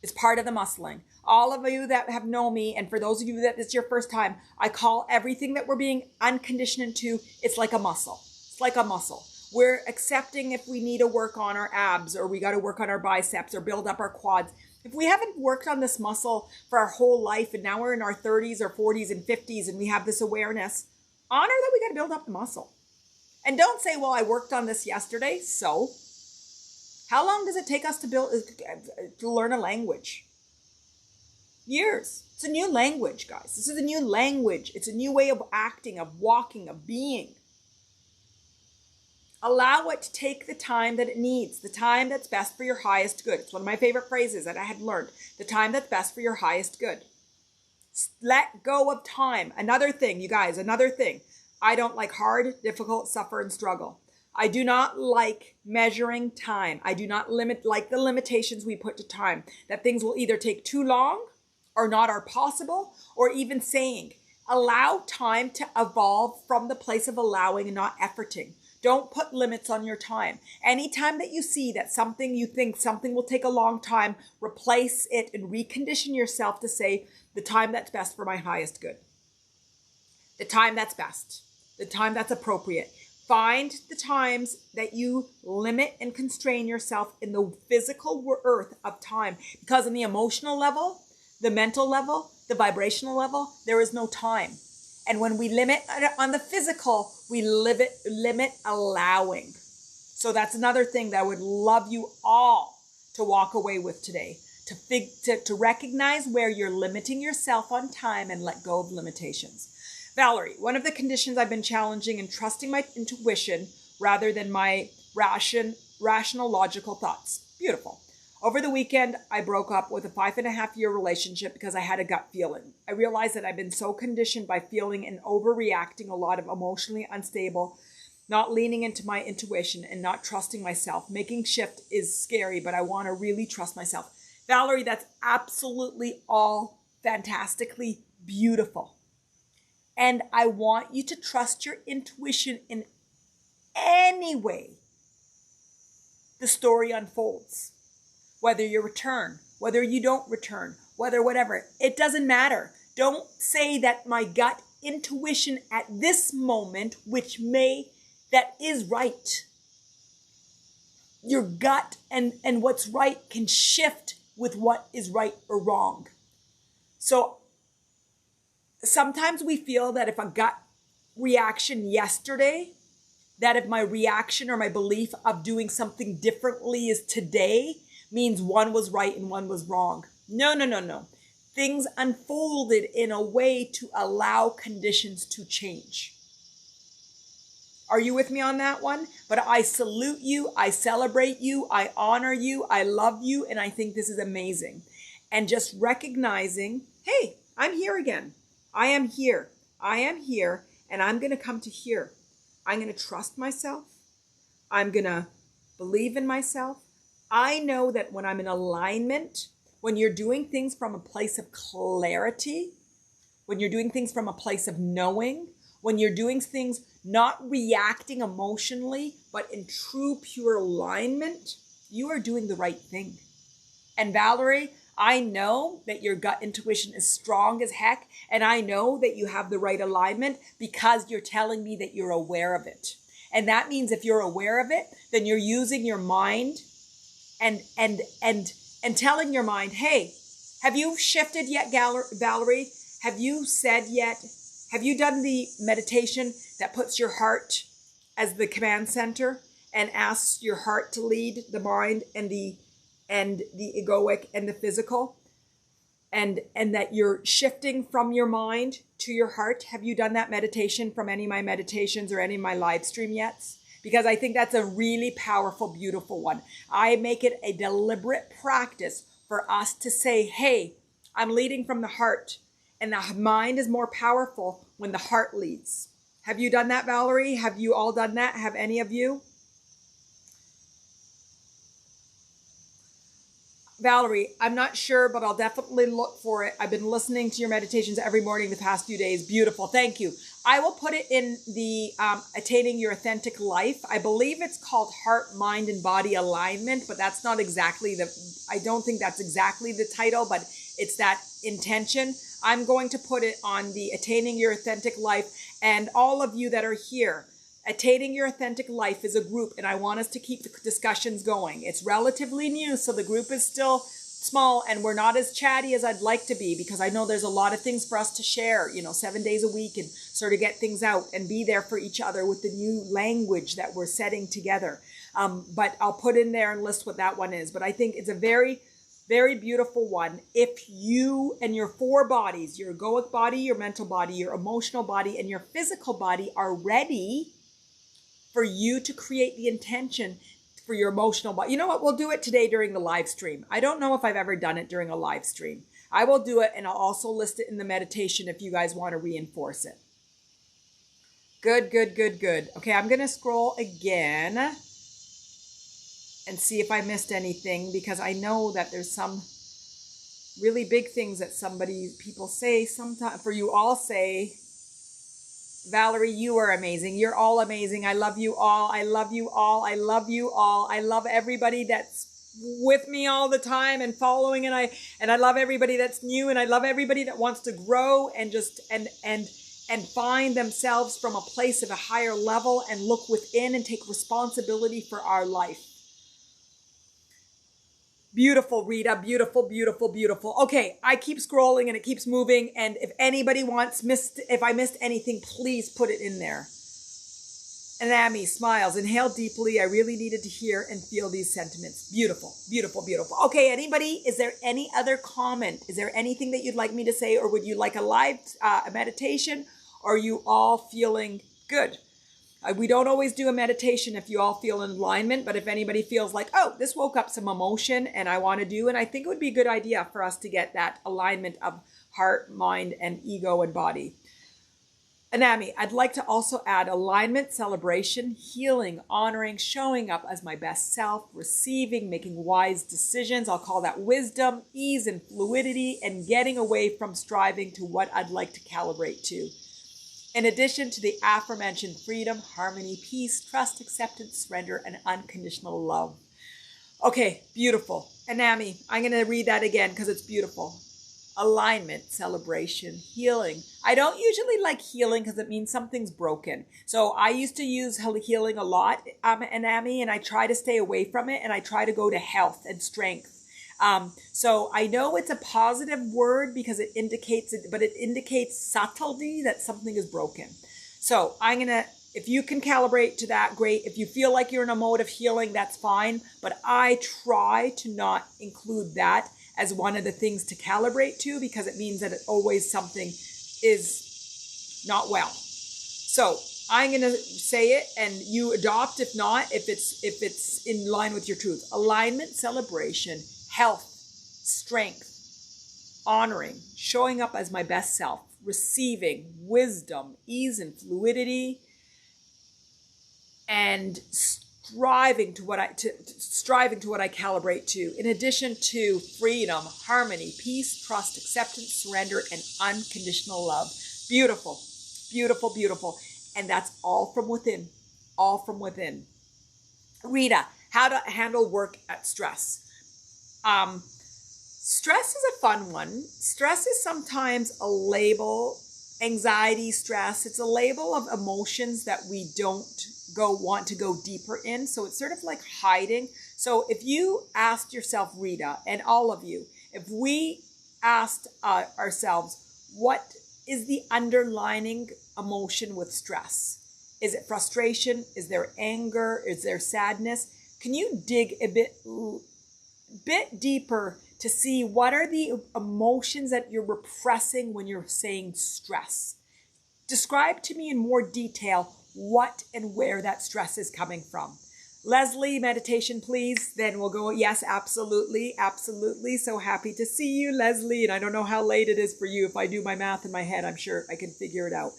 It's part of the muscling. All of you that have known me, and for those of you that it's your first time, I call everything that we're being unconditioned to, it's like a muscle. It's like a muscle. We're accepting if we need to work on our abs or we got to work on our biceps or build up our quads. If we haven't worked on this muscle for our whole life and now we're in our 30s or 40s and 50s and we have this awareness, honor that we got to build up the muscle. And don't say, well, I worked on this yesterday. So how long does it take us to learn a language? Years. It's a new language, guys. This is a new language. It's a new way of acting, of walking, of being. Allow it to take the time that it needs, the time that's best for your highest good. It's one of my favorite phrases that I had learned. The time that's best for your highest good. Let go of time. Another thing, you guys, another thing. I don't like hard, difficult, suffer, and struggle. I do not like measuring time. I do not like the limitations we put to time. That things will either take too long or not are possible, or even saying, Allow time to evolve from the place of allowing and not efforting. Don't put limits on your time. Anytime that you see that something, you think something will take a long time, replace it and recondition yourself to say the time that's best for my highest good. The time that's best. The time that's appropriate. Find the times that you limit and constrain yourself in the physical earth of time. Because on the emotional level, the mental level, the vibrational level, there is no time. And when we limit on the physical, we limit allowing. So that's another thing that I would love you all to walk away with today. To recognize where you're limiting yourself on time and let go of limitations. Valerie, one of the conditions I've been challenging and trusting my intuition rather than my rational, logical thoughts. Beautiful. Over the weekend, I broke up with a 5.5-year relationship because I had a gut feeling. I realized that I've been so conditioned by feeling and overreacting a lot of emotionally unstable, not leaning into my intuition and not trusting myself. Making shift is scary, but I want to really trust myself. Valerie, that's absolutely all fantastically beautiful. And I want you to trust your intuition in any way the story unfolds. Whether you return, whether you don't return, whether whatever, it doesn't matter. Don't say that my gut intuition at this moment, that is right. Your gut and what's right can shift with what is right or wrong. So sometimes we feel that if a gut reaction yesterday, that if my reaction or my belief of doing something differently is today, means one was right and one was wrong. No. Things unfolded in a way to allow conditions to change. Are you with me on that one? But I salute you, I celebrate you, I honor you, I love you, and I think this is amazing. And just recognizing, hey, I'm here again. I am here, and I'm going to come to here. I'm going to trust myself. I'm going to believe in myself. I know that when I'm in alignment, when you're doing things from a place of clarity, when you're doing things from a place of knowing, when you're doing things not reacting emotionally, but in true, pure alignment, you are doing the right thing. And Valerie, I know that your gut intuition is strong as heck, and I know that you have the right alignment because you're telling me that you're aware of it. And that means if you're aware of it, then you're using your mind and telling your mind, hey, have you shifted yet, Valerie? Have you said yet? Have you done the meditation that puts your heart as the command center and asks your heart to lead the mind and the egoic and the physical? And that you're shifting from your mind to your heart? Have you done that meditation from any of my meditations or any of my live stream yet? Because I think that's a really powerful, beautiful one. I make it a deliberate practice for us to say, hey, I'm leading from the heart. And the mind is more powerful when the heart leads. Have you done that, Valerie? Have you all done that? Have any of you? Valerie, I'm not sure, but I'll definitely look for it. I've been listening to your meditations every morning the past few days. Beautiful. Thank you. I will put it in the Attaining Your Authentic Life. I believe it's called Heart, Mind, and Body Alignment, but that's not exactly I don't think that's exactly the title, but it's that intention. I'm going to put it on the Attaining Your Authentic Life. And all of you that are here, Attaining Your Authentic Life is a group, and I want us to keep the discussions going. It's relatively new, so the group is still small, and we're not as chatty as I'd like to be, because I know there's a lot of things for us to share, 7 days a week, and sort of get things out and be there for each other with the new language that we're setting together. But I'll put in there and list what that one is. But I think it's a very, very beautiful one. If you and your 4 bodies, your egoic body, your mental body, your emotional body, and your physical body are ready for you to create the intention for your emotional body. You know what? We'll do it today during the live stream. I don't know if I've ever done it during a live stream. I will do it, and I'll also list it in the meditation if you guys want to reinforce it. Good. Okay, I'm going to scroll again and see if I missed anything, because I know that there's some really big things that people say sometimes, for you all say, Valerie, you are amazing. You're all amazing. I love you all. I love you all. I love you all. I love everybody that's with me all the time and following, and I love everybody that's new, and I love everybody that wants to grow and just and find themselves from a place of a higher level and look within and take responsibility for our life. Beautiful, Rita. Beautiful, beautiful, beautiful. Okay, I keep scrolling and it keeps moving. And if anybody if I missed anything, please put it in there. And Amy smiles. Inhale deeply. I really needed to hear and feel these sentiments. Beautiful, beautiful, beautiful. Okay, anybody, is there any other comment? Is there anything that you'd like me to say, or would you like a live meditation? Or are you all feeling good? We don't always do a meditation if you all feel in alignment, but if anybody feels like, oh, this woke up some emotion and I want to do, and I think it would be a good idea for us to get that alignment of heart, mind, and ego and body. Anami, I'd like to also add alignment, celebration, healing, honoring, showing up as my best self, receiving, making wise decisions. I'll call that wisdom, ease and fluidity, and getting away from striving to what I'd like to calibrate to. In addition to the aforementioned freedom, harmony, peace, trust, acceptance, surrender, and unconditional love. Okay, beautiful. Anami, I'm going to read that again because it's beautiful. Alignment, celebration, healing. I don't usually like healing because it means something's broken. So I used to use healing a lot, Anami, and I try to stay away from it, and I try to go to health and strength. So I know it's a positive word because it indicates it, but it indicates subtlety that something is broken. So if you can calibrate to that, great. If you feel like you're in a mode of healing, that's fine. But I try to not include that as one of the things to calibrate to, because it means that always something is not well. So I'm going to say it and you adopt, if not, if it's in line with your truth. Alignment, celebration, health, strength, honoring, showing up as my best self, receiving, wisdom, ease and fluidity, and striving to what I calibrate to, in addition to freedom, harmony, peace, trust, acceptance, surrender, and unconditional love. Beautiful, beautiful, beautiful. And that's all from within, all from within. Rita, how to handle work at stress. Stress is a fun one. Stress is sometimes a label, anxiety, stress. It's a label of emotions that we don't want to go deeper in. So it's sort of like hiding. So if you asked yourself, Rita, and all of you, if we asked ourselves, what is the underlying emotion with stress? Is it frustration? Is there anger? Is there sadness? Can you dig a bit deeper to see what are the emotions that you're repressing when you're saying stress? Describe to me in more detail what and where that stress is coming from. Leslie, meditation, please. Then we'll go, yes, absolutely, absolutely. So happy to see you, Leslie. And I don't know how late it is for you. If I do my math in my head, I'm sure I can figure it out.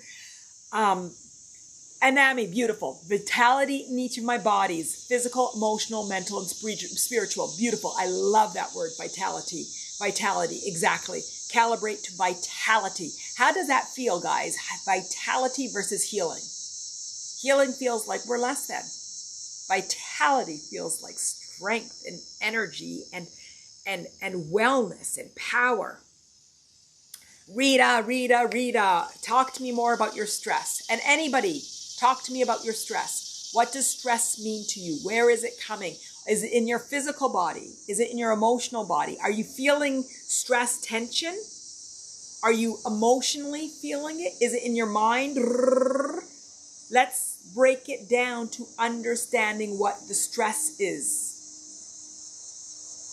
Anami, beautiful. Vitality in each of my bodies, physical, emotional, mental, and spiritual. Beautiful. I love that word, vitality. Vitality, exactly. Calibrate to vitality. How does that feel, guys? Vitality versus healing. Healing feels like we're less than. Vitality feels like strength and energy and wellness and power. Rita, talk to me more about your stress. And anybody, talk to me about your stress. What does stress mean to you? Where is it coming? Is it in your physical body? Is it in your emotional body? Are you feeling stress tension? Are you emotionally feeling it? Is it in your mind? Let's break it down to understanding what the stress is.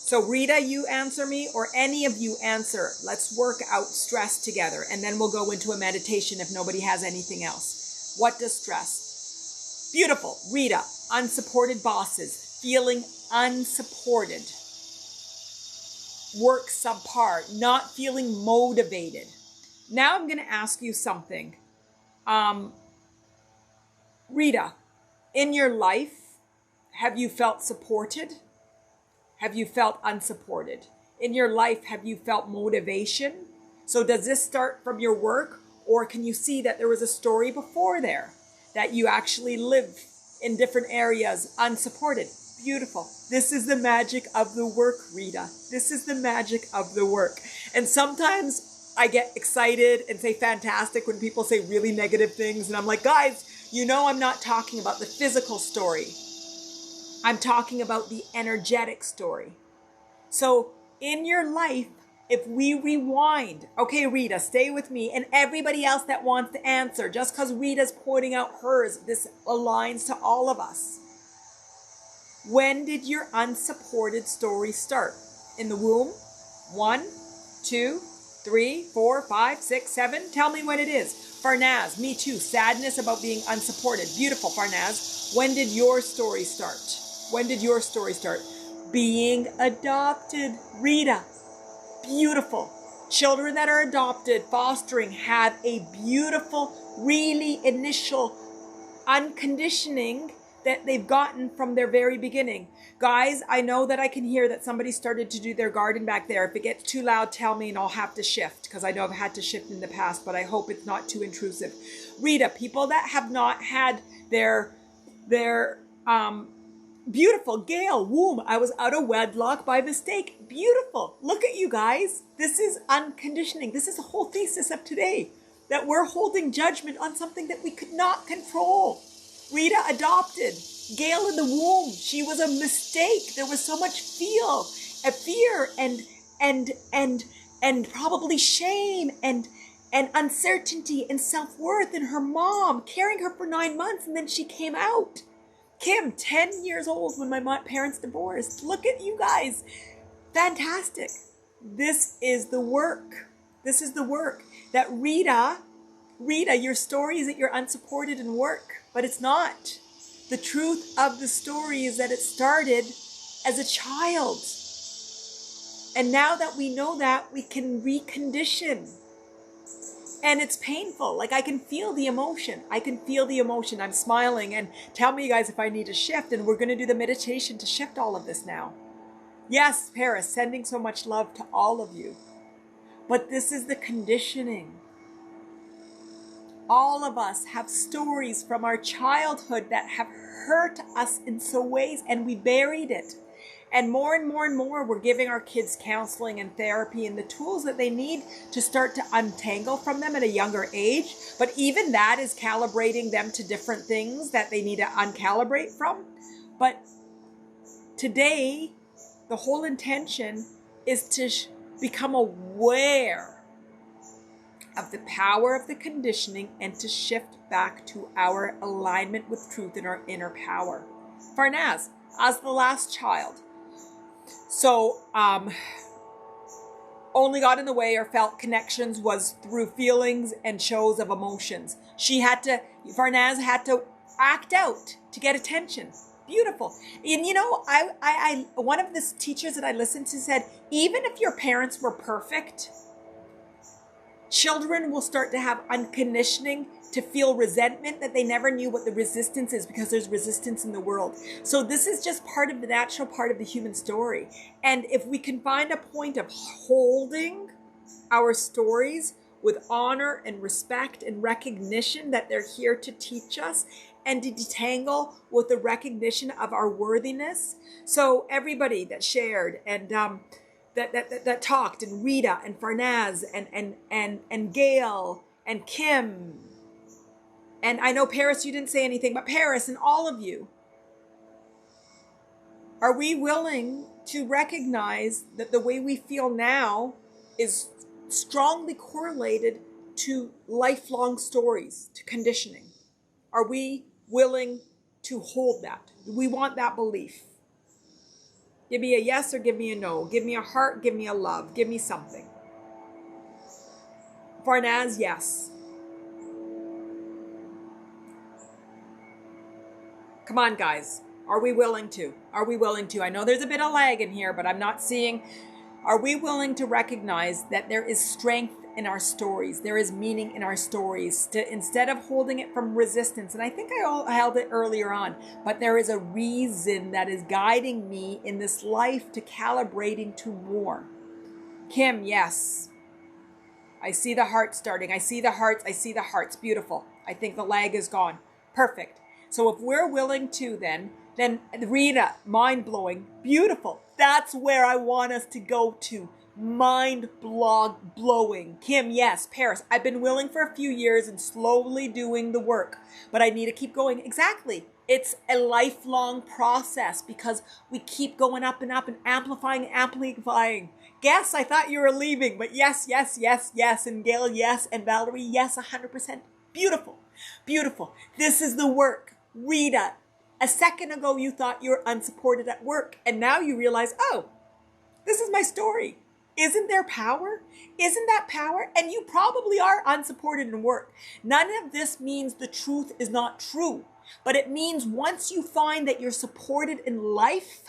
So Rita, you answer me, or any of you answer. Let's work out stress together, and then we'll go into a meditation if nobody has anything else. What does stress? Beautiful. Rita, unsupported bosses, feeling unsupported. Work subpar, not feeling motivated. Now I'm going to ask you something. Rita, in your life, have you felt supported? Have you felt unsupported? in your life have you felt motivation? So does this start from your work, or can you see that there was a story before there that you actually live in different areas unsupported? Beautiful. This is the magic of the work, Rita. This is the magic of the work. And sometimes I get excited and say fantastic when people say really negative things. And I'm like, guys, you know, I'm not talking about the physical story. I'm talking about the energetic story. So in your life, if we rewind, okay, Rita, stay with me, and everybody else that wants to answer, just because Rita's pointing out hers, this aligns to all of us. When did your unsupported story start? In the womb? 1, 2, 3, 4, 5, 6, 7? Tell me when it is. Farnaz, me too. Sadness about being unsupported. Beautiful, Farnaz. When did your story start? When did your story start? Being adopted. Rita. Beautiful. Children that are adopted, fostering, have a beautiful, really initial unconditioning that they've gotten from their very beginning. Guys, I know that I can hear that somebody started to do their garden back there. If it gets too loud, tell me and I'll have to shift, because I know I've had to shift in the past, but I hope it's not too intrusive. Rita, people that have not had their beautiful, Gail, womb. I was out of wedlock by mistake. Beautiful. Look at you guys. This is unconditioning. This is the whole thesis of today, that we're holding judgment on something that we could not control. Rita adopted. Gail in the womb. She was a mistake. There was so much fear and probably shame and uncertainty and self-worth in her mom carrying her for 9 months, and then she came out. Kim, 10 years old when my parents divorced. Look at you guys. Fantastic. This is the work. This is the work. That Rita, your story is that you're unsupported in work, but it's not. The truth of the story is that it started as a child. And now that we know that, we can recondition. And it's painful. Like, I can feel the emotion. I can feel the emotion. I'm smiling. And tell me, you guys, if I need to shift. And we're going to do the meditation to shift all of this now. Yes, Paris, sending so much love to all of you. But this is the conditioning. All of us have stories from our childhood that have hurt us in so ways, and we buried it. And more, we're giving our kids counseling and therapy and the tools that they need to start to untangle from them at a younger age. But even that is calibrating them to different things that they need to uncalibrate from. But today, the whole intention is to become aware of the power of the conditioning and to shift back to our alignment with truth and our inner power. Farnaz, as the last child, so only got in the way or felt connections was through feelings and shows of emotions. Farnaz had to act out to get attention. Beautiful. And you know, I one of the teachers that I listened to said, even if your parents were perfect, children will start to have unconditioning to feel resentment that they never knew what the resistance is, because there's resistance in the world. So this is just part of the natural part of the human story. And if we can find a point of holding our stories with honor and respect and recognition that they're here to teach us, and to detangle with the recognition of our worthiness. So everybody that shared and that talked, and Rita and Farnaz and Gail and Kim, and I know Paris, you didn't say anything, but Paris and all of you, are we willing to recognize that the way we feel now is strongly correlated to lifelong stories, to conditioning? Are we willing to hold that? Do we want that belief? Give me a yes or give me a no. Give me a heart, give me a love, give me something. Farnaz, yes. Come on, guys. Are we willing to? Are we willing to? I know there's a bit of lag in here, but I'm not seeing. Are we willing to recognize that there is strength in our stories? There is meaning in our stories, to instead of holding it from resistance. And I think I held it earlier on, but there is a reason that is guiding me in this life to calibrating to more. Kim, yes. I see the heart starting. I see the hearts. I see the hearts. Beautiful. I think the lag is gone. Perfect. So if we're willing to then Rita, mind-blowing. Beautiful. That's where I want us to go to. Mind-blowing. Kim, yes. Paris. I've been willing for a few years and slowly doing the work, but I need to keep going. Exactly. It's a lifelong process because we keep going up and up and amplifying. Guess, I thought you were leaving, but yes. And Gail, yes. And Valerie, yes, 100%. Beautiful. Beautiful. This is the work. Rita, a second ago you thought you were unsupported at work, and now you realize, oh, this is my story. Isn't there power? Isn't that power? And you probably are unsupported in work. None of this means the truth is not true. But it means once you find that you're supported in life,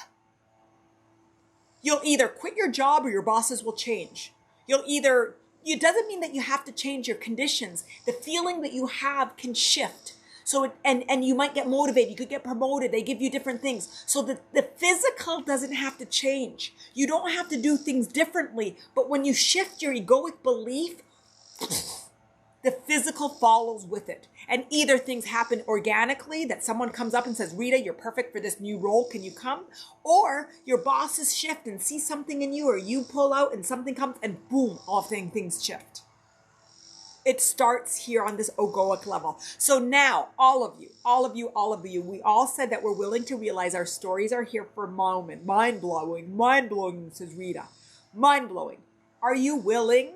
you'll either quit your job or your bosses will change. It doesn't mean that you have to change your conditions. The feeling that you have can shift. So, and you might get motivated. You could get promoted. They give you different things. So the physical doesn't have to change. You don't have to do things differently. But when you shift your egoic belief, the physical follows with it. And either things happen organically, that someone comes up and says, Rita, you're perfect for this new role. Can you come? Or your bosses shift and see something in you, or you pull out and something comes and boom, all things shift. It starts here on this egoic level. So now, all of you, we all said that we're willing to realize our stories are here for a moment. Mind-blowing, says Rita. Mind-blowing. Are you willing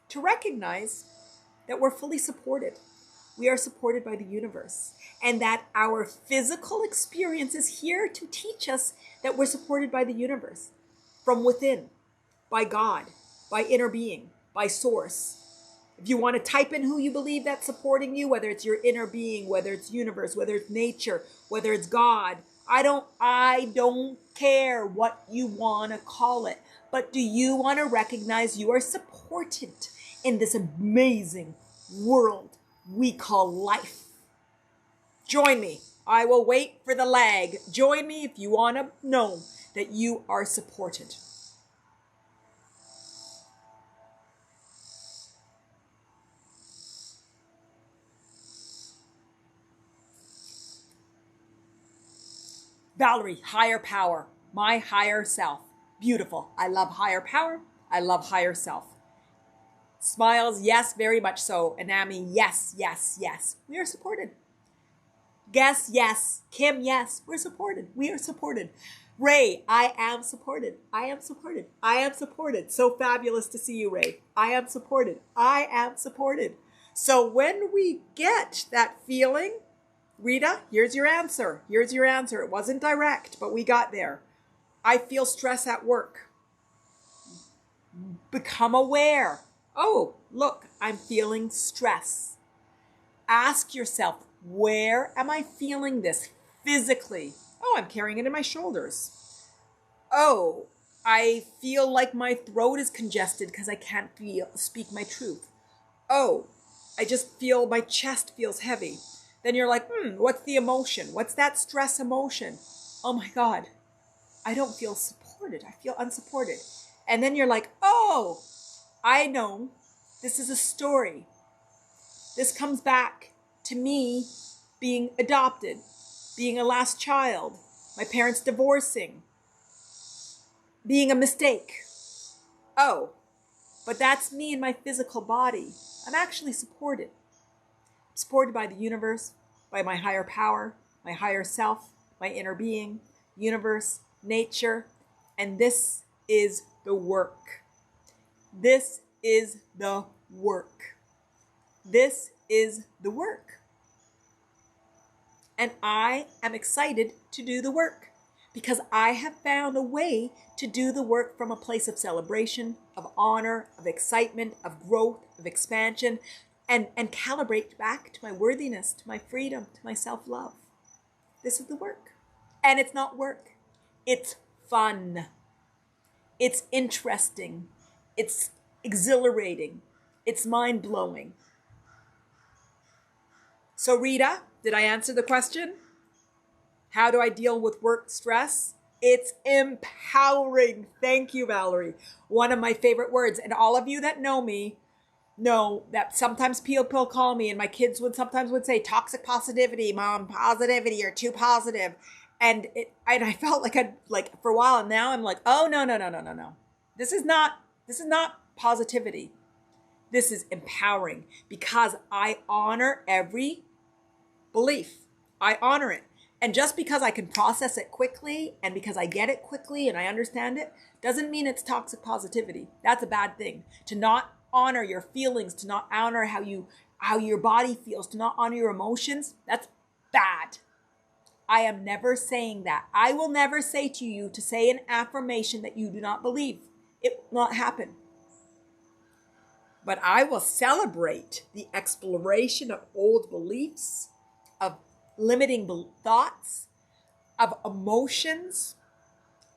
to recognize that we're fully supported? We are supported by the universe, and that our physical experience is here to teach us that we're supported by the universe, from within, by God, by inner being, by source. If you want to type in who you believe that's supporting you, whether it's your inner being, whether it's universe, whether it's nature, whether it's God, I don't care what you want to call it, but do you want to recognize you are supported in this amazing world we call life? Join me. I will wait for the lag. Join me if you want to know that you are supported. Valerie, higher power, my higher self. Beautiful. I love higher power. I love higher self. Smiles, yes, very much so. Anami, yes. We are supported. Guess, yes. Kim, yes. We're supported. We are supported. Ray, I am supported. I am supported. I am supported. So fabulous to see you, Ray. I am supported. I am supported. So when we get that feeling, Rita, here's your answer. Here's your answer. It wasn't direct, but we got there. I feel stress at work. Become aware. Oh, look, I'm feeling stress. Ask yourself, where am I feeling this physically? Oh, I'm carrying it in my shoulders. Oh, I feel like my throat is congested because I can't speak my truth. Oh, I just feel my chest feels heavy. Then you're like, what's the emotion? What's that stress emotion? Oh my God, I don't feel supported. I feel unsupported. And then you're like, oh, I know, this is a story. This comes back to me being adopted, being a last child, my parents divorcing, being a mistake. Oh, but that's me in my physical body. I'm actually supported. I'm supported by the universe, by my higher power, my higher self, my inner being, universe, nature, and this is the work. This is the work. This is the work. And I am excited to do the work because I have found a way to do the work from a place of celebration, of honor, of excitement, of growth, of expansion, and calibrate back to my worthiness, to my freedom, to my self-love. This is the work. And it's not work. It's fun. It's interesting. It's exhilarating. It's mind-blowing. So Rita, did I answer the question? How do I deal with work stress? It's empowering. Thank you, Valerie. One of my favorite words. And all of you that know me know that sometimes people call me, and my kids sometimes would say toxic positivity, mom, positivity, you're too positive. And I felt like for a while, and now I'm like, oh, no. This is not positivity. This is empowering, because I honor every belief. I honor it. And just because I can process it quickly and because I get it quickly and I understand it, doesn't mean it's toxic positivity. That's a bad thing. To not honor your feelings, to not honor how your body feels, to not honor your emotions, that's bad. I am never saying that. I will never say to you to say an affirmation that you do not believe. It will not happen. But I will celebrate the exploration of old beliefs, of limiting thoughts, of emotions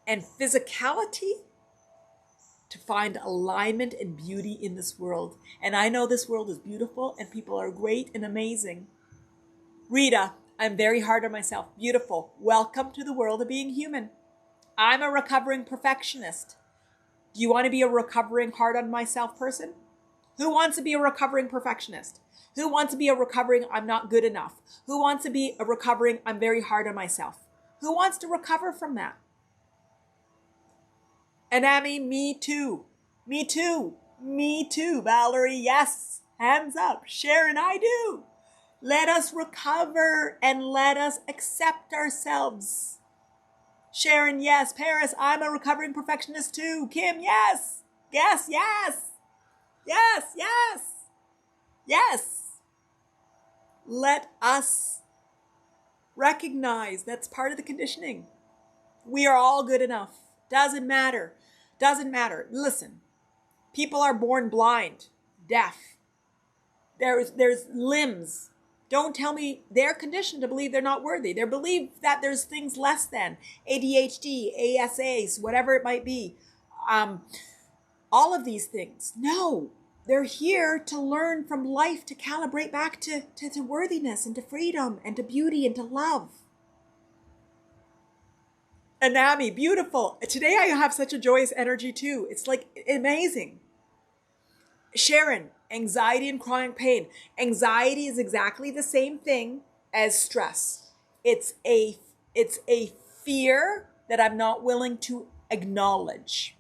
and physicality to find alignment and beauty in this world. And I know this world is beautiful and people are great and amazing. Rita, I'm very hard on myself. Beautiful. Welcome to the world of being human. I'm a recovering perfectionist. Do you want to be a recovering hard on myself person? Who wants to be a recovering perfectionist? Who wants to be a recovering I'm not good enough? Who wants to be a recovering I'm very hard on myself? Who wants to recover from that? Anami, me too. Me too. Me too. Valerie, yes. Hands up. Sharon, I do. Let us recover and let us accept ourselves. Sharon, yes. Paris, I'm a recovering perfectionist too. Kim, yes. Yes, yes. Yes, yes. Yes. Let us recognize that's part of the conditioning. We are all good enough. Doesn't matter. Doesn't matter. Listen, people are born blind, deaf. There's limbs. Don't tell me they're conditioned to believe they're not worthy. They believe that there's things less than ADHD, ASAs, whatever it might be. All of these things. No. They're here to learn from life, to calibrate back to worthiness and to freedom and to beauty and to love. Anami, beautiful. Today I have such a joyous energy too. It's like amazing. Sharon, anxiety and chronic pain. Anxiety is exactly the same thing as stress. It's a fear that I'm not willing to acknowledge.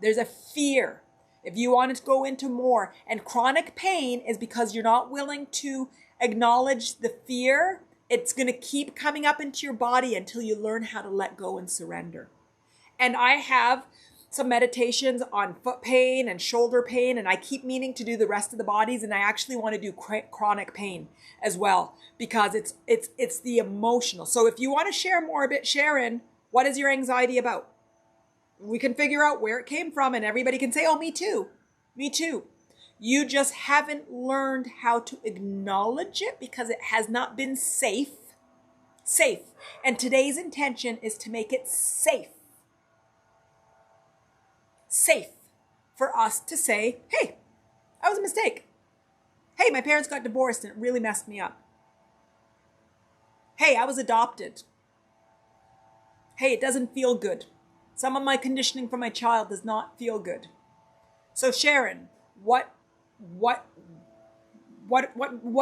There's a fear. If you want to go into more, and chronic pain is because you're not willing to acknowledge the fear. It's going to keep coming up into your body until you learn how to let go and surrender. And I have some meditations on foot pain and shoulder pain, and I keep meaning to do the rest of the bodies, and I actually want to do chronic pain as well, because it's the emotional. So if you want to share more a bit, Sharon, what is your anxiety about? We can figure out where it came from, and everybody can say, oh, me too. Me too. You just haven't learned how to acknowledge it because it has not been safe. Safe. And today's intention is to make it safe. Safe for us to say, hey, that was a mistake. Hey, my parents got divorced and it really messed me up. Hey, I was adopted. Hey, it doesn't feel good. Some of my conditioning from my child does not feel good. So Sharon, what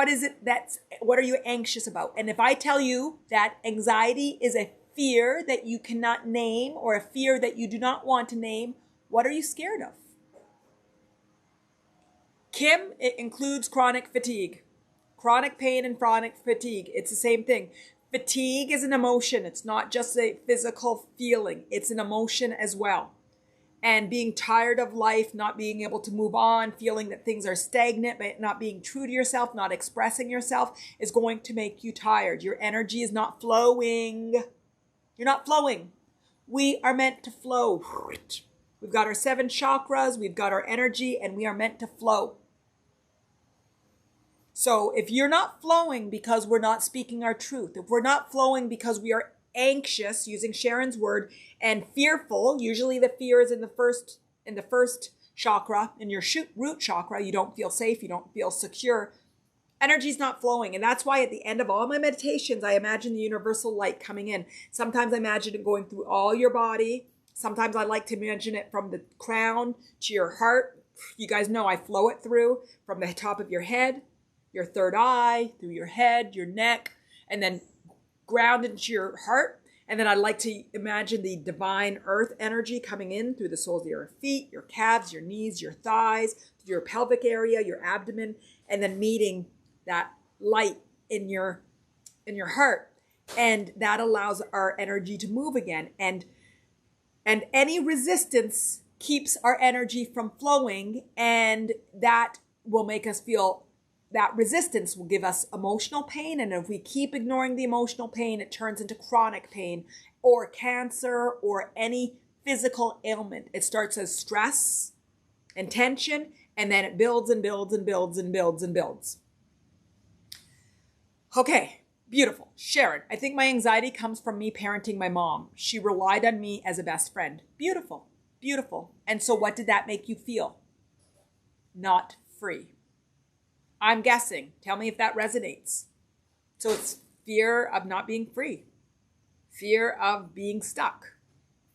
is it what are you anxious about? And if I tell you that anxiety is a fear that you cannot name or a fear that you do not want to name, what are you scared of? Kim, it includes chronic fatigue. Chronic pain and chronic fatigue. It's the same thing. Fatigue is an emotion. It's not just a physical feeling. It's an emotion as well. And being tired of life, not being able to move on, feeling that things are stagnant, but not being true to yourself, not expressing yourself is going to make you tired. Your energy is not flowing. You're not flowing. We are meant to flow. We've got our 7 chakras, we've got our energy, and we are meant to flow. So if you're not flowing because we're not speaking our truth, if we're not flowing because we are anxious, using Sharon's word, and fearful, usually the fear is in the first chakra, in your root chakra, you don't feel safe, you don't feel secure. Energy's not flowing. And that's why at the end of all my meditations, I imagine the universal light coming in. Sometimes I imagine it going through all your body. Sometimes I like to imagine it from the crown to your heart. You guys know I flow it through from the top of your head, your third eye, through your head, your neck, and then ground into your heart. And then I like to imagine the divine earth energy coming in through the soles of your feet, your calves, your knees, your thighs, your pelvic area, your abdomen, and then meeting that light in your heart. And that allows our energy to move again. And any resistance keeps our energy from flowing, and that will make us feel, that resistance will give us emotional pain. And if we keep ignoring the emotional pain, it turns into chronic pain or cancer or any physical ailment. It starts as stress and tension, and then it builds and builds and builds and builds and builds. Okay, beautiful. Sharon, I think my anxiety comes from me parenting my mom. She relied on me as a best friend. Beautiful, beautiful. And so what did that make you feel? Not free. I'm guessing. Tell me if that resonates. So it's fear of not being free, fear of being stuck,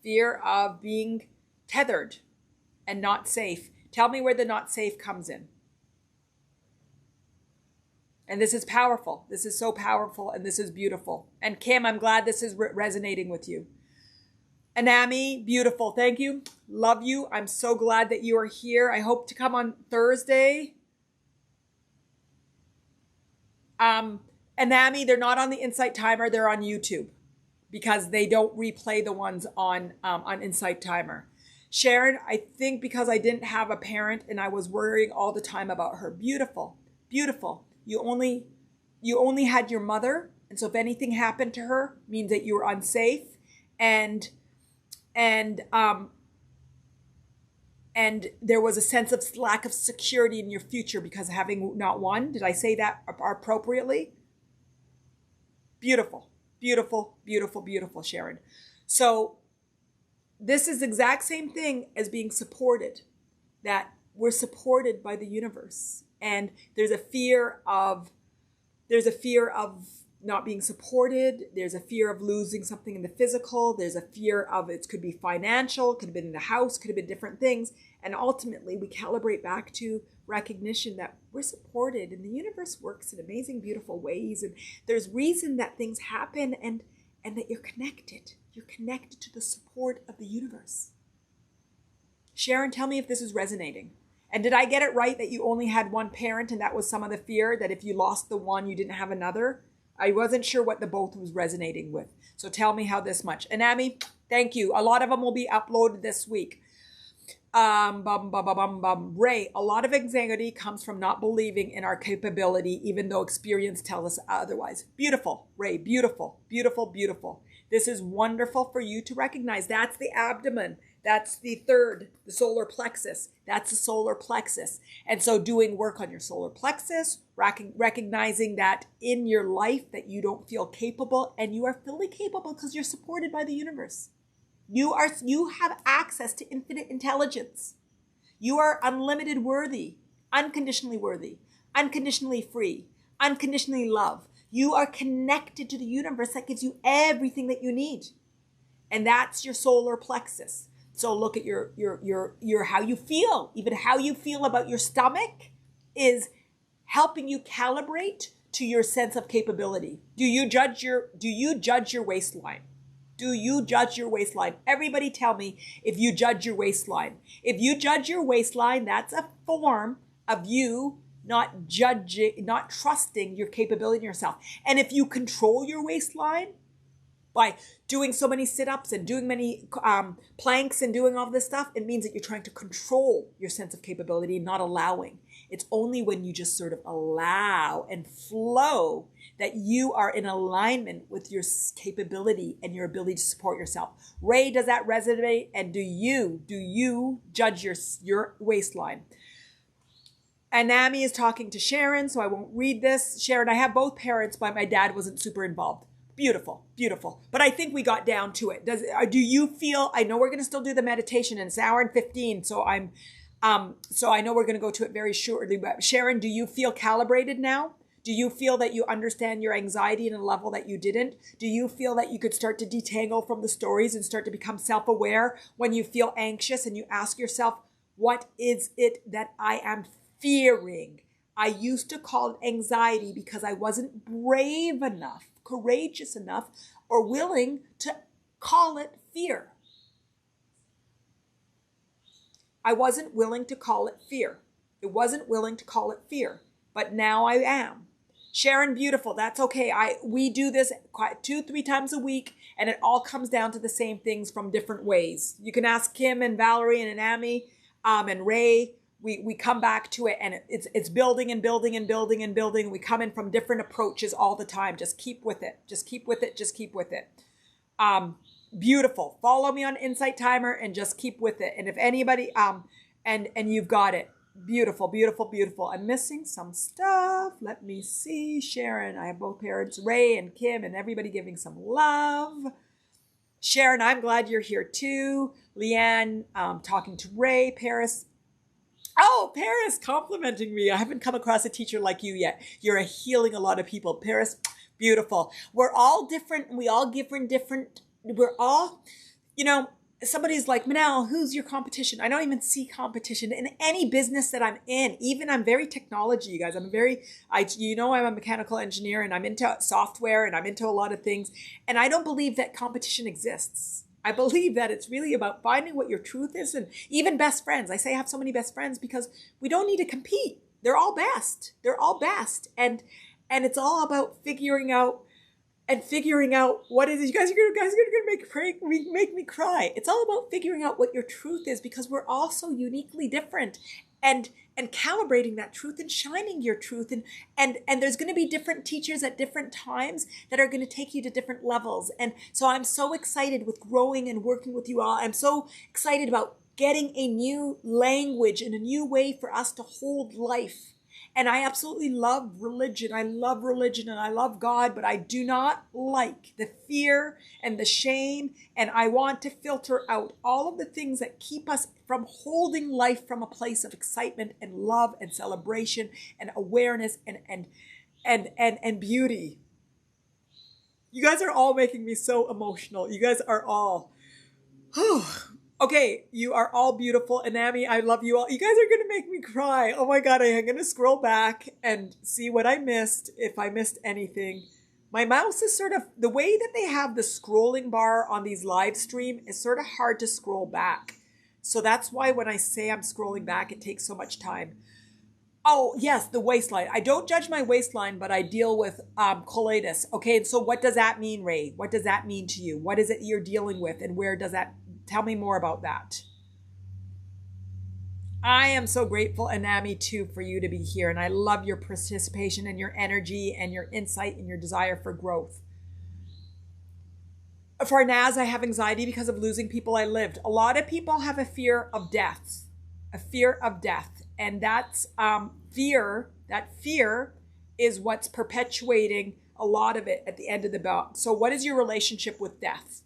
fear of being tethered and not safe. Tell me where the not safe comes in. And this is powerful. This is so powerful, and this is beautiful. And Kim, I'm glad this is resonating with you. Anami, beautiful. Thank you. Love you. I'm so glad that you are here. I hope to come on Thursday. Anami, they're not on the Insight Timer. They're on YouTube because they don't replay the ones on Insight Timer. Sharon, I think because I didn't have a parent and I was worrying all the time about her. Beautiful, beautiful. You only had your mother, and so if anything happened to her, it means that you were unsafe, and there was a sense of lack of security in your future because of having not one. Did I say that appropriately? Beautiful, beautiful, beautiful, beautiful, Sharon. So this is the exact same thing as being supported, that we're supported by the universe. And there's a fear of not being supported. There's a fear of losing something in the physical. There's a fear of, it could be financial, it could have been in the house, could have been different things. And ultimately we calibrate back to recognition that we're supported and the universe works in amazing, beautiful ways. And there's reason that things happen, and that you're connected. You're connected to the support of the universe. Sharon, tell me if this is resonating. And did I get it right that you only had one parent, and that was some of the fear that if you lost the one, you didn't have another? I wasn't sure what the both was resonating with. So tell me how this much. Anami, thank you. A lot of them will be uploaded this week. Ray, a lot of anxiety comes from not believing in our capability, even though experience tells us otherwise. Beautiful, Ray, beautiful, beautiful, beautiful. This is wonderful for you to recognize. That's the abdomen. That's the third, the solar plexus. That's the solar plexus. And so doing work on your solar plexus, recognizing that in your life that you don't feel capable, and you are fully capable because you're supported by the universe. You have access to infinite intelligence. You are unlimited worthy, unconditionally free, unconditionally loved. You are connected to the universe that gives you everything that you need. And that's your solar plexus. So look at your how you feel, even how you feel about your stomach is helping you calibrate to your sense of capability. Do you judge your waistline? Do you judge your waistline? Everybody tell me if you judge your waistline. If you judge your waistline, that's a form of you not trusting your capability in yourself. And if you control your waistline by doing so many sit-ups and doing many planks and doing all this stuff, it means that you're trying to control your sense of capability and not allowing. It's only when you just sort of allow and flow that you are in alignment with your capability and your ability to support yourself. Ray, does that resonate? And do you judge your waistline? Anami is talking to Sharon, so I won't read this. Sharon, I have both parents, but my dad wasn't super involved. Beautiful, beautiful. But I think we got down to it. Do you feel, I know we're going to still do the meditation, and it's an hour and 15, so so I know we're going to go to it very shortly. But Sharon, do you feel calibrated now? Do you feel that you understand your anxiety in a level that you didn't? Do you feel that you could start to detangle from the stories and start to become self-aware when you feel anxious and you ask yourself, what is it that I am fearing? I used to call it anxiety because I wasn't brave enough, courageous enough, or willing to call it fear. I wasn't willing to call it fear. It wasn't willing to call it fear, but now I am. Sharon, beautiful. That's okay. We do this 2-3 times a week, and it all comes down to the same things from different ways. You can ask Kim and Valerie and Anami and Ray. We come back to it, and it's building and building and building and building. We come in from different approaches all the time. Just keep with it. Just keep with it. Just keep with it. Beautiful. Follow me on Insight Timer and just keep with it. And if anybody and you've got it. Beautiful, beautiful, beautiful. I'm missing some stuff. Let me see. Sharon, I have both parents, Ray and Kim, and everybody giving some love. Sharon, I'm glad you're here too. Leanne, talking to Ray. Paris. Oh, Paris, complimenting me. I haven't come across a teacher like you yet. You're healing a lot of people. Paris, beautiful. We're all different. We all give different. We're all, somebody's like, Manal, who's your competition? I don't even see competition in any business that I'm in. Even I'm very technology, you guys. I'm a mechanical engineer, and I'm into software, and I'm into a lot of things. And I don't believe that competition exists. I believe that it's really about finding what your truth is. And even best friends. I say I have so many best friends because we don't need to compete. They're all best. They're all best. And it's all about figuring out what is it. You guys are gonna make me cry. It's all about figuring out what your truth is, because we're all so uniquely different, and calibrating that truth and shining your truth. And there's going to be different teachers at different times that are going to take you to different levels. And so I'm so excited with growing and working with you all. I'm so excited about getting a new language and a new way for us to hold life. And I absolutely love religion. I love religion and I love God, but I do not like the fear and the shame. And I want to filter out all of the things that keep us from holding life from a place of excitement and love and celebration and awareness and beauty. You guys are all making me so emotional. You guys are all... Okay, you are all beautiful. Anami, I love you all. You guys are going to make me cry. Oh my God, I am going to scroll back and see what I missed, if I missed anything. My mouse is sort of, the way that they have the scrolling bar on these live stream is sort of hard to scroll back. So that's why when I say I'm scrolling back, it takes so much time. Oh, yes, the waistline. I don't judge my waistline, but I deal with colitis. Okay, and so what does that mean, Ray? What does that mean to you? What is it you're dealing with, and where does that... Tell me more about that. I am so grateful, Anami, too, for you to be here. And I love your participation and your energy and your insight and your desire for growth. For Naz, I have anxiety because of losing people I lived. A lot of people have a fear of death. A fear of death. And that's fear. That fear is what's perpetuating a lot of it at the end of the belt. So what is your relationship with death?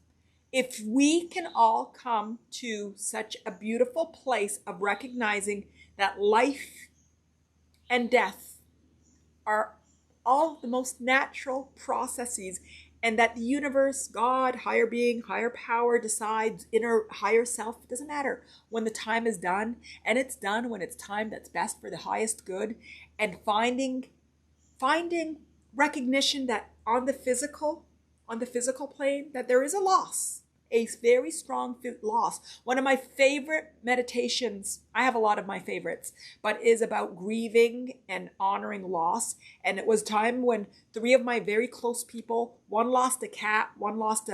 If we can all come to such a beautiful place of recognizing that life and death are all the most natural processes, and that the universe, God, higher being, higher power decides, inner higher self, it doesn't matter. When the time is done, and it's done when it's time that's best for the highest good, and finding recognition that on the physical plane, that there is a loss. A very strong loss. One of my favorite meditations, I have a lot of my favorites, but is about grieving and honoring loss. And it was time when 3 of my very close people, one lost a cat, one lost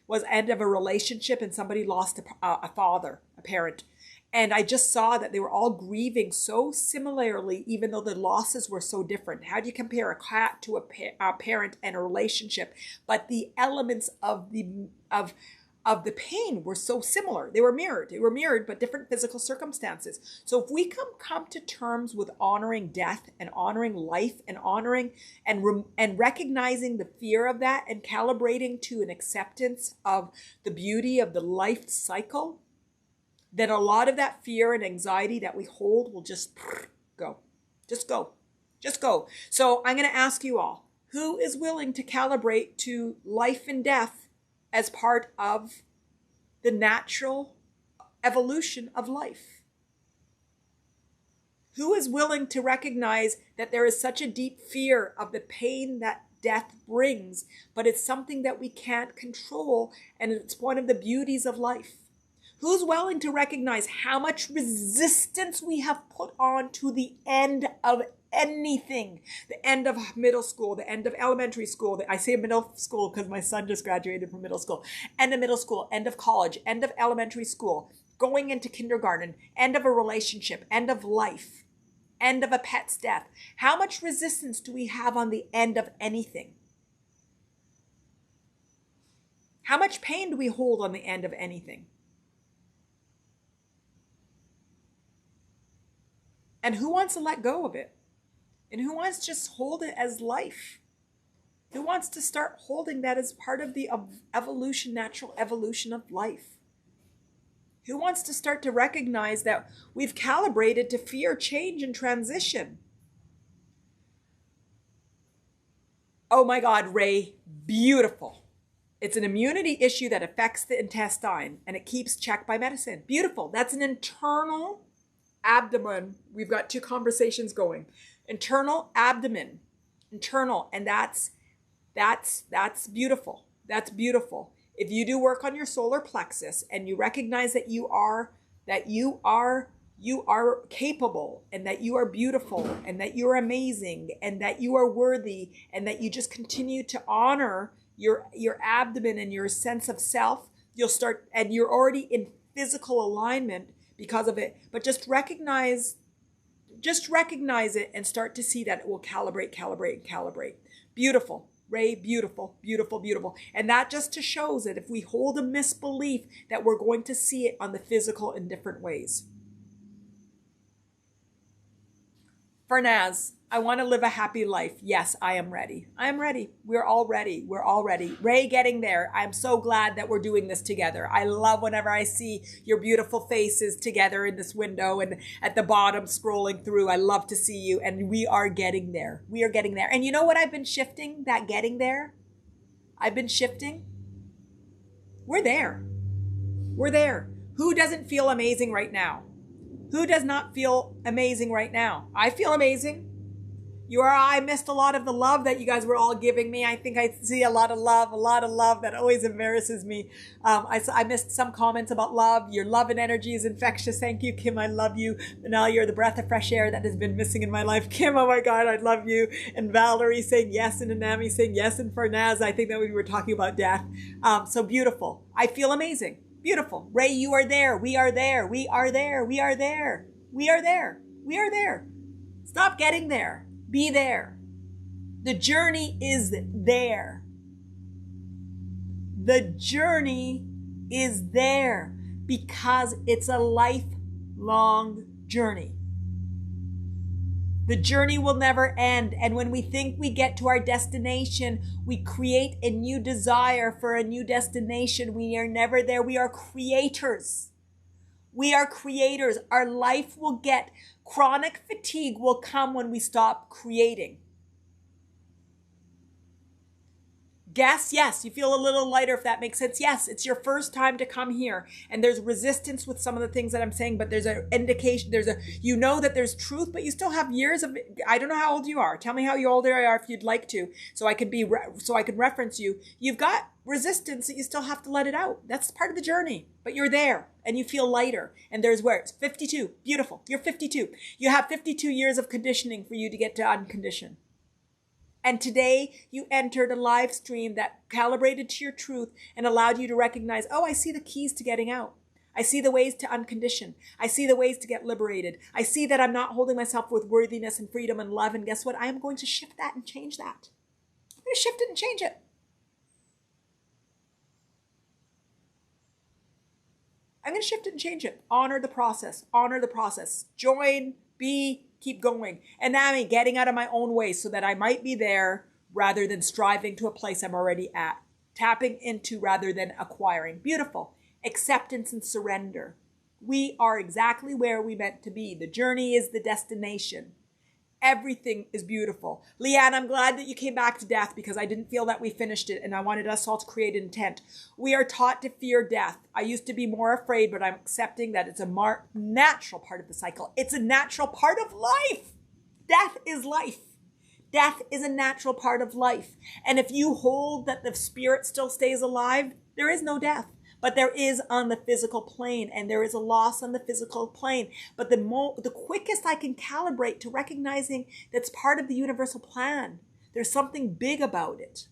was end of a relationship, and somebody lost a father, a parent. And I just saw that they were all grieving so similarly, even though the losses were so different. How do you compare a cat to a parent and a relationship? But the elements of the pain were so similar. They were mirrored, but different physical circumstances. So if we come to terms with honoring death and honoring life and honoring and recognizing the fear of that and calibrating to an acceptance of the beauty of the life cycle, then a lot of that fear and anxiety that we hold will just go. Just go. Just go. So I'm going to ask you all, who is willing to calibrate to life and death as part of the natural evolution of life? Who is willing to recognize that there is such a deep fear of the pain that death brings, but it's something that we can't control, and it's one of the beauties of life? Who's willing to recognize how much resistance we have put on to the end of anything? The end of middle school, the end of elementary school. I say middle school because my son just graduated from middle school. End of middle school, end of college, end of elementary school, going into kindergarten, end of a relationship, end of life, end of a pet's death. How much resistance do we have on the end of anything? How much pain do we hold on the end of anything? And who wants to let go of it? And who wants to just hold it as life? Who wants to start holding that as part of the evolution, natural evolution of life? Who wants to start to recognize that we've calibrated to fear change and transition? Oh my God, Ray, beautiful. It's an immunity issue that affects the intestine and it keeps checked by medicine. Beautiful. That's an internal abdomen. We've got two conversations going. Internal abdomen, internal, and that's beautiful. That's beautiful. If you do work on your solar plexus and you recognize that you are capable and that you are beautiful and that you are amazing and that you are worthy and that you just continue to honor your abdomen and your sense of self, you'll start, and you're already in physical alignment because of it. But just recognize it and start to see that it will calibrate. Beautiful. Ray, beautiful, beautiful, beautiful. And that just shows that if we hold a misbelief that we're going to see it on the physical in different ways. Farnaz, I want to live a happy life. Yes, I am ready. I am ready. We're all ready. We're all ready. Ray, getting there. I'm so glad that we're doing this together. I love whenever I see your beautiful faces together in this window and at the bottom scrolling through. I love to see you, and we are getting there. We are getting there. And you know what I've been shifting? That getting there? I've been shifting. We're there. We're there. Who doesn't feel amazing right now? Who does not feel amazing right now? I feel amazing. I missed a lot of the love that you guys were all giving me. I think I see a lot of love that always embarrasses me. I missed some comments about love. Your love and energy is infectious. Thank you, Kim. I love you. Manal, you're the breath of fresh air that has been missing in my life. Kim, oh my God, I love you. And Valerie saying yes, and Anami saying yes, and Farnaz, I think that we were talking about death. So beautiful. I feel amazing. Beautiful. Ray, you are there. We are there. We are there. We are there. We are there. We are there. Stop getting there. Be there. The journey is there. The journey is there because it's a lifelong journey. The journey will never end. And when we think we get to our destination, we create a new desire for a new destination. We are never there. We are creators. We are creators. Our life will get chronic fatigue will come when we stop creating. Guess, yes, you feel a little lighter if that makes sense. Yes, it's your first time to come here and there's resistance with some of the things that I'm saying, but there's an indication, you know that there's truth, but you still have years of, I don't know how old you are. Tell me how old you are if you'd like to, so I could reference you. You've got resistance that you still have to let it out. That's part of the journey, but you're there and you feel lighter. And there's where it's 52. Beautiful. You're 52. You have 52 years of conditioning for you to get to uncondition. And today you entered a live stream that calibrated to your truth and allowed you to recognize, oh, I see the keys to getting out. I see the ways to uncondition. I see the ways to get liberated. I see that I'm not holding myself with worthiness and freedom and love. And guess what? I am going to shift that and change that. I'm going to shift it and change it. I'm going to shift it and change it. Honor the process. Honor the process. Join, be, keep going. And now I'm getting out of my own way so that I might be there rather than striving to a place I'm already at. Tapping into rather than acquiring. Beautiful. Acceptance and surrender. We are exactly where we meant to be. The journey is the destination. Everything is beautiful. Leanne, I'm glad that you came back to death because I didn't feel that we finished it and I wanted us all to create intent. We are taught to fear death. I used to be more afraid, but I'm accepting that it's a natural part of the cycle. It's a natural part of life. Death is life. Death is a natural part of life. And if you hold that the spirit still stays alive, there is no death. But there is on the physical plane, and there is a loss on the physical plane. But the quickest I can calibrate to recognizing that's part of the universal plan. There's something big about it.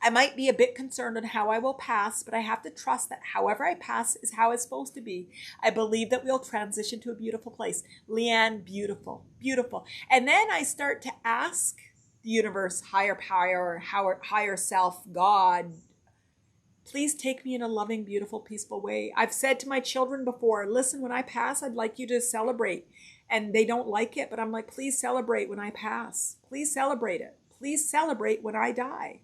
I might be a bit concerned on how I will pass, but I have to trust that however I pass is how it's supposed to be. I believe that we'll transition to a beautiful place. Leanne, beautiful, beautiful. And then I start to ask the universe, higher power, higher self, God, please take me in a loving, beautiful, peaceful way. I've said to my children before, listen, when I pass, I'd like you to celebrate. And they don't like it, but I'm like, please celebrate when I pass. Please celebrate it. Please celebrate when I die.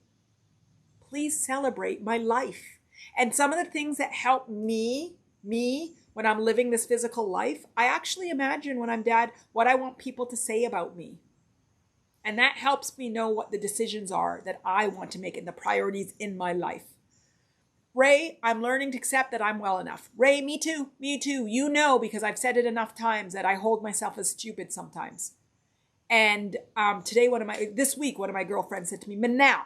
Please celebrate my life. And some of the things that help me, when I'm living this physical life, I actually imagine when I'm dead what I want people to say about me. And that helps me know what the decisions are that I want to make and the priorities in my life. Ray, I'm learning to accept that I'm well enough. Ray, me too. Me too. You know, because I've said it enough times that I hold myself as stupid sometimes. And this week, one of my girlfriends said to me, Manal,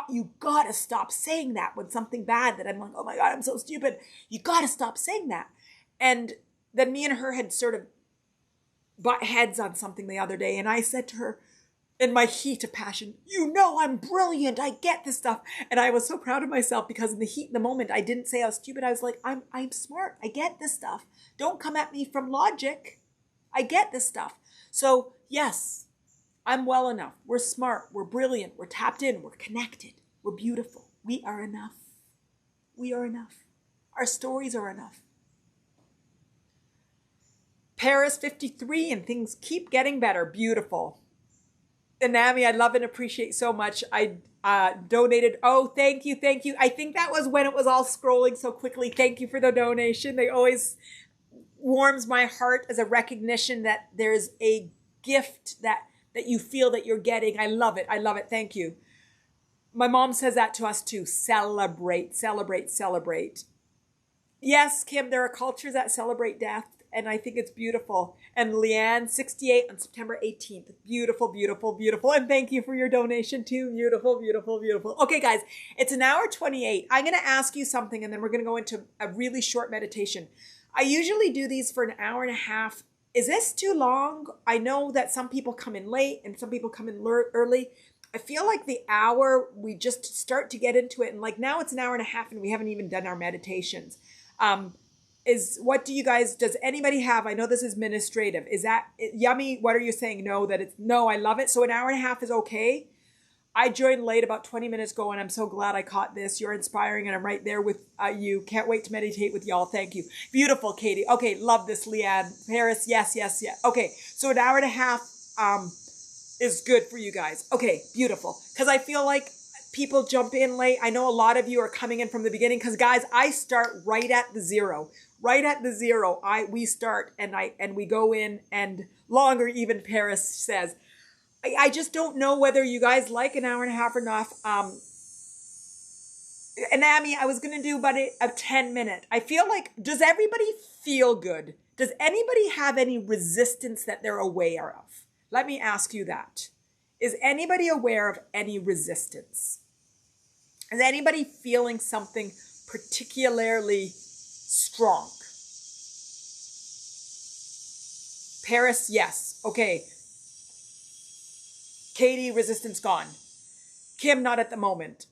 you gotta stop saying that when something bad that I'm like, oh my God, I'm so stupid. You gotta stop saying that. And then me and her had sort of butt heads on something the other day. And I said to her, in my heat of passion, you know I'm brilliant. I get this stuff. And I was so proud of myself because in the heat of the moment, I didn't say I was stupid. I was like, I'm smart. I get this stuff. Don't come at me from logic. I get this stuff. So yes, I'm well enough. We're smart. We're brilliant. We're tapped in. We're connected. We're beautiful. We are enough. We are enough. Our stories are enough. Paris 53 and things keep getting better. Beautiful. Anami, I love and appreciate so much. I donated. Oh, thank you. Thank you. I think that was when it was all scrolling so quickly. Thank you for the donation. They always warms my heart as a recognition that there's a gift that you feel that you're getting. I love it. I love it. Thank you. My mom says that to us too. Celebrate, celebrate, celebrate. Yes, Kim, there are cultures that celebrate death. And I think it's beautiful. And Leanne, 68 on September 18th. Beautiful, beautiful, beautiful. And thank you for your donation too. Beautiful, beautiful, beautiful. Okay, guys, it's an hour 28. I'm going to ask you something and then we're going to go into a really short meditation. I usually do these for an hour and a half. Is this too long? I know that some people come in late and some people come in early. I feel like the hour, we just start to get into it. And like now it's an hour and a half and we haven't even done our meditations. Does anybody have, I know this is administrative. Is that yummy? What are you saying? No, I love it. So an hour and a half is okay. I joined late about 20 minutes ago and I'm so glad I caught this. You're inspiring and I'm right there with you. Can't wait to meditate with y'all. Thank you. Beautiful, Katie. Okay. Love this, Leanne. Paris. Yes, yes, yes. Okay. So an hour and a half, is good for you guys. Okay. Beautiful. Cause I feel like people jump in late. I know a lot of you are coming in from the beginning because guys, I start right at the zero. Right at the zero, we start and we go in and longer. Even Paris says, I just don't know whether you guys like an hour and a half or not. Anami, I was gonna do about a 10-minute. I feel like, does everybody feel good? Does anybody have any resistance that they're aware of? Let me ask you that. Is anybody aware of any resistance? Is anybody feeling something particularly strong? Paris, yes. Okay. Katie, resistance gone. Kim, not at the moment.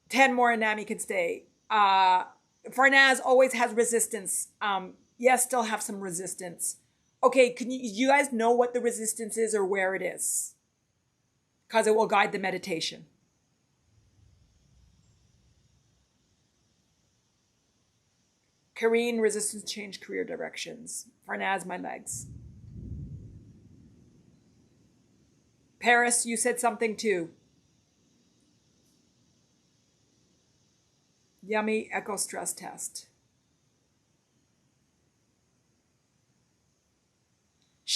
10 more and Nami can stay. Farnaz always has resistance. Yes, still have some resistance. Okay, you guys know what the resistance is or where it is? Because it will guide the meditation. Karine, resistance change career directions. Farnaz, my legs. Paris, you said something too. Yummy, echo stress test.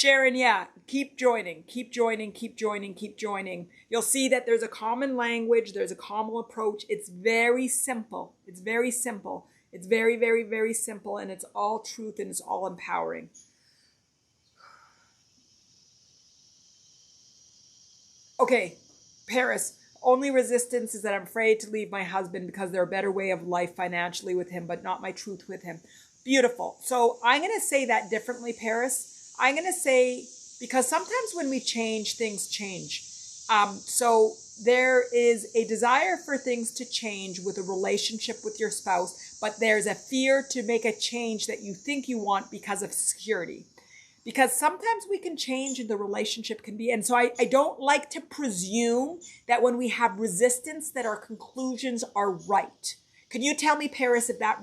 Sharon, yeah, keep joining, keep joining, keep joining, keep joining. You'll see that there's a common language, there's a common approach. It's very simple. It's very simple. It's very, very, very simple, and it's all truth and it's all empowering. Okay, Paris, only resistance is that I'm afraid to leave my husband because there's a better way of life financially with him, but not my truth with him. Beautiful. So I'm going to say that differently, Paris. I'm going to say, because sometimes when we change, things change. So there is a desire for things to change with a relationship with your spouse, but there's a fear to make a change that you think you want because of security. Because sometimes we can change and the relationship can be, and so I don't like to presume that when we have resistance that our conclusions are right. Can you tell me, Paris, if that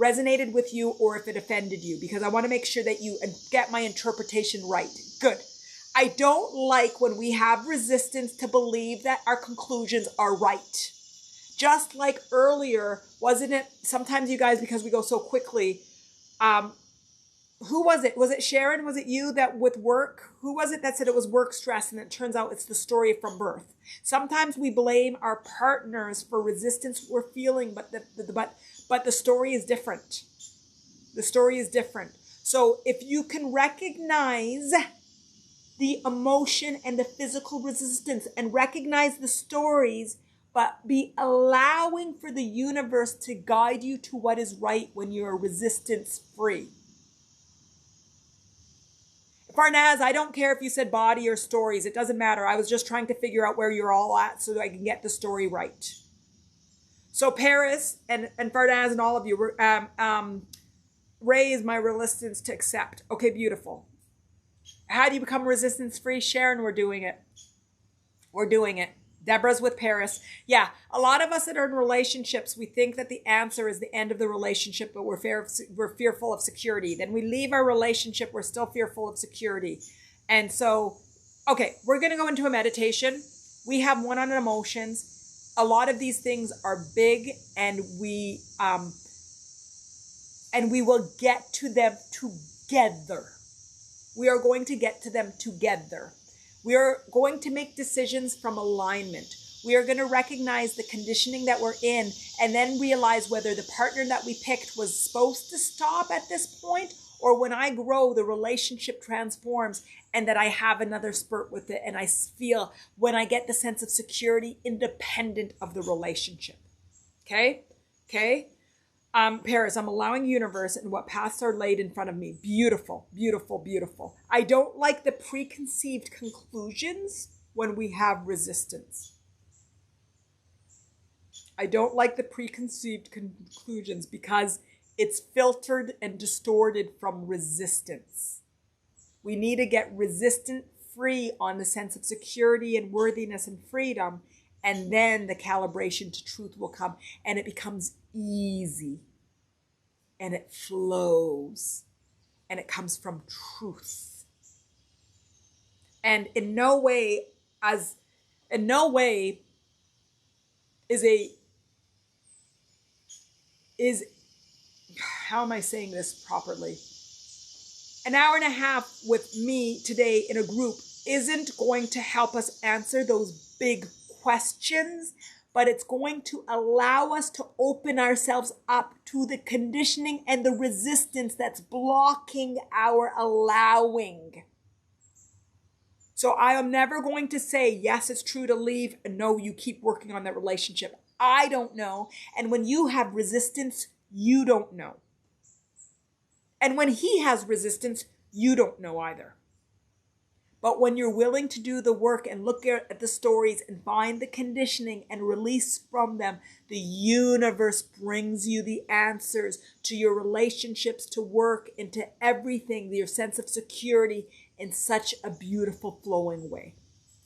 resonated with you or if it offended you? Because I want to make sure that you get my interpretation right. Good. I don't like when we have resistance to believe that our conclusions are right. Just like earlier, wasn't it? Sometimes you guys, because we go so quickly, who was it? Was it Sharon? Was it you that with work? Who was it that said it was work stress? And it turns out it's the story from birth. Sometimes we blame our partners for resistance we're feeling, but the story is different. The story is different. So if you can recognize the emotion and the physical resistance and recognize the stories, but be allowing for the universe to guide you to what is right when you're resistance free. Farnaz, I don't care if you said body or stories. It doesn't matter. I was just trying to figure out where you're all at so that I can get the story right. So Paris and Farnaz and all of you, Ray is my resistance to accept. Okay, beautiful. How do you become resistance free? Sharon, we're doing it. We're doing it. Deborah's with Paris. Yeah, a lot of us that are in relationships, we think that the answer is the end of the relationship, but we're fearful of security. Then we leave our relationship, we're still fearful of security. And so, okay, we're going to go into a meditation. We have one on emotions. A lot of these things are big, and we will get to them together. We are going to get to them together. We are going to make decisions from alignment. We are going to recognize the conditioning that we're in and then realize whether the partner that we picked was supposed to stop at this point, or when I grow, the relationship transforms and that I have another spurt with it. And I feel when I get the sense of security independent of the relationship. Okay? Okay? Paris, I'm allowing universe and what paths are laid in front of me. Beautiful, beautiful, beautiful. I don't like the preconceived conclusions when we have resistance. I don't like the preconceived conclusions because it's filtered and distorted from resistance. We need to get resistant free on the sense of security and worthiness and freedom, and then the calibration to truth will come, and it becomes easy, and it flows, and it comes from truth. And in no way is how am I saying this properly? An hour and a half with me today in a group isn't going to help us answer those big questions, but it's going to allow us to open ourselves up to the conditioning and the resistance that's blocking our allowing. So I am never going to say, yes, it's true to leave, and no, you keep working on that relationship. I don't know. And when you have resistance, you don't know. And when he has resistance, you don't know either. But when you're willing to do the work and look at the stories and find the conditioning and release from them, the universe brings you the answers to your relationships, to work, into everything, your sense of security in such a beautiful flowing way.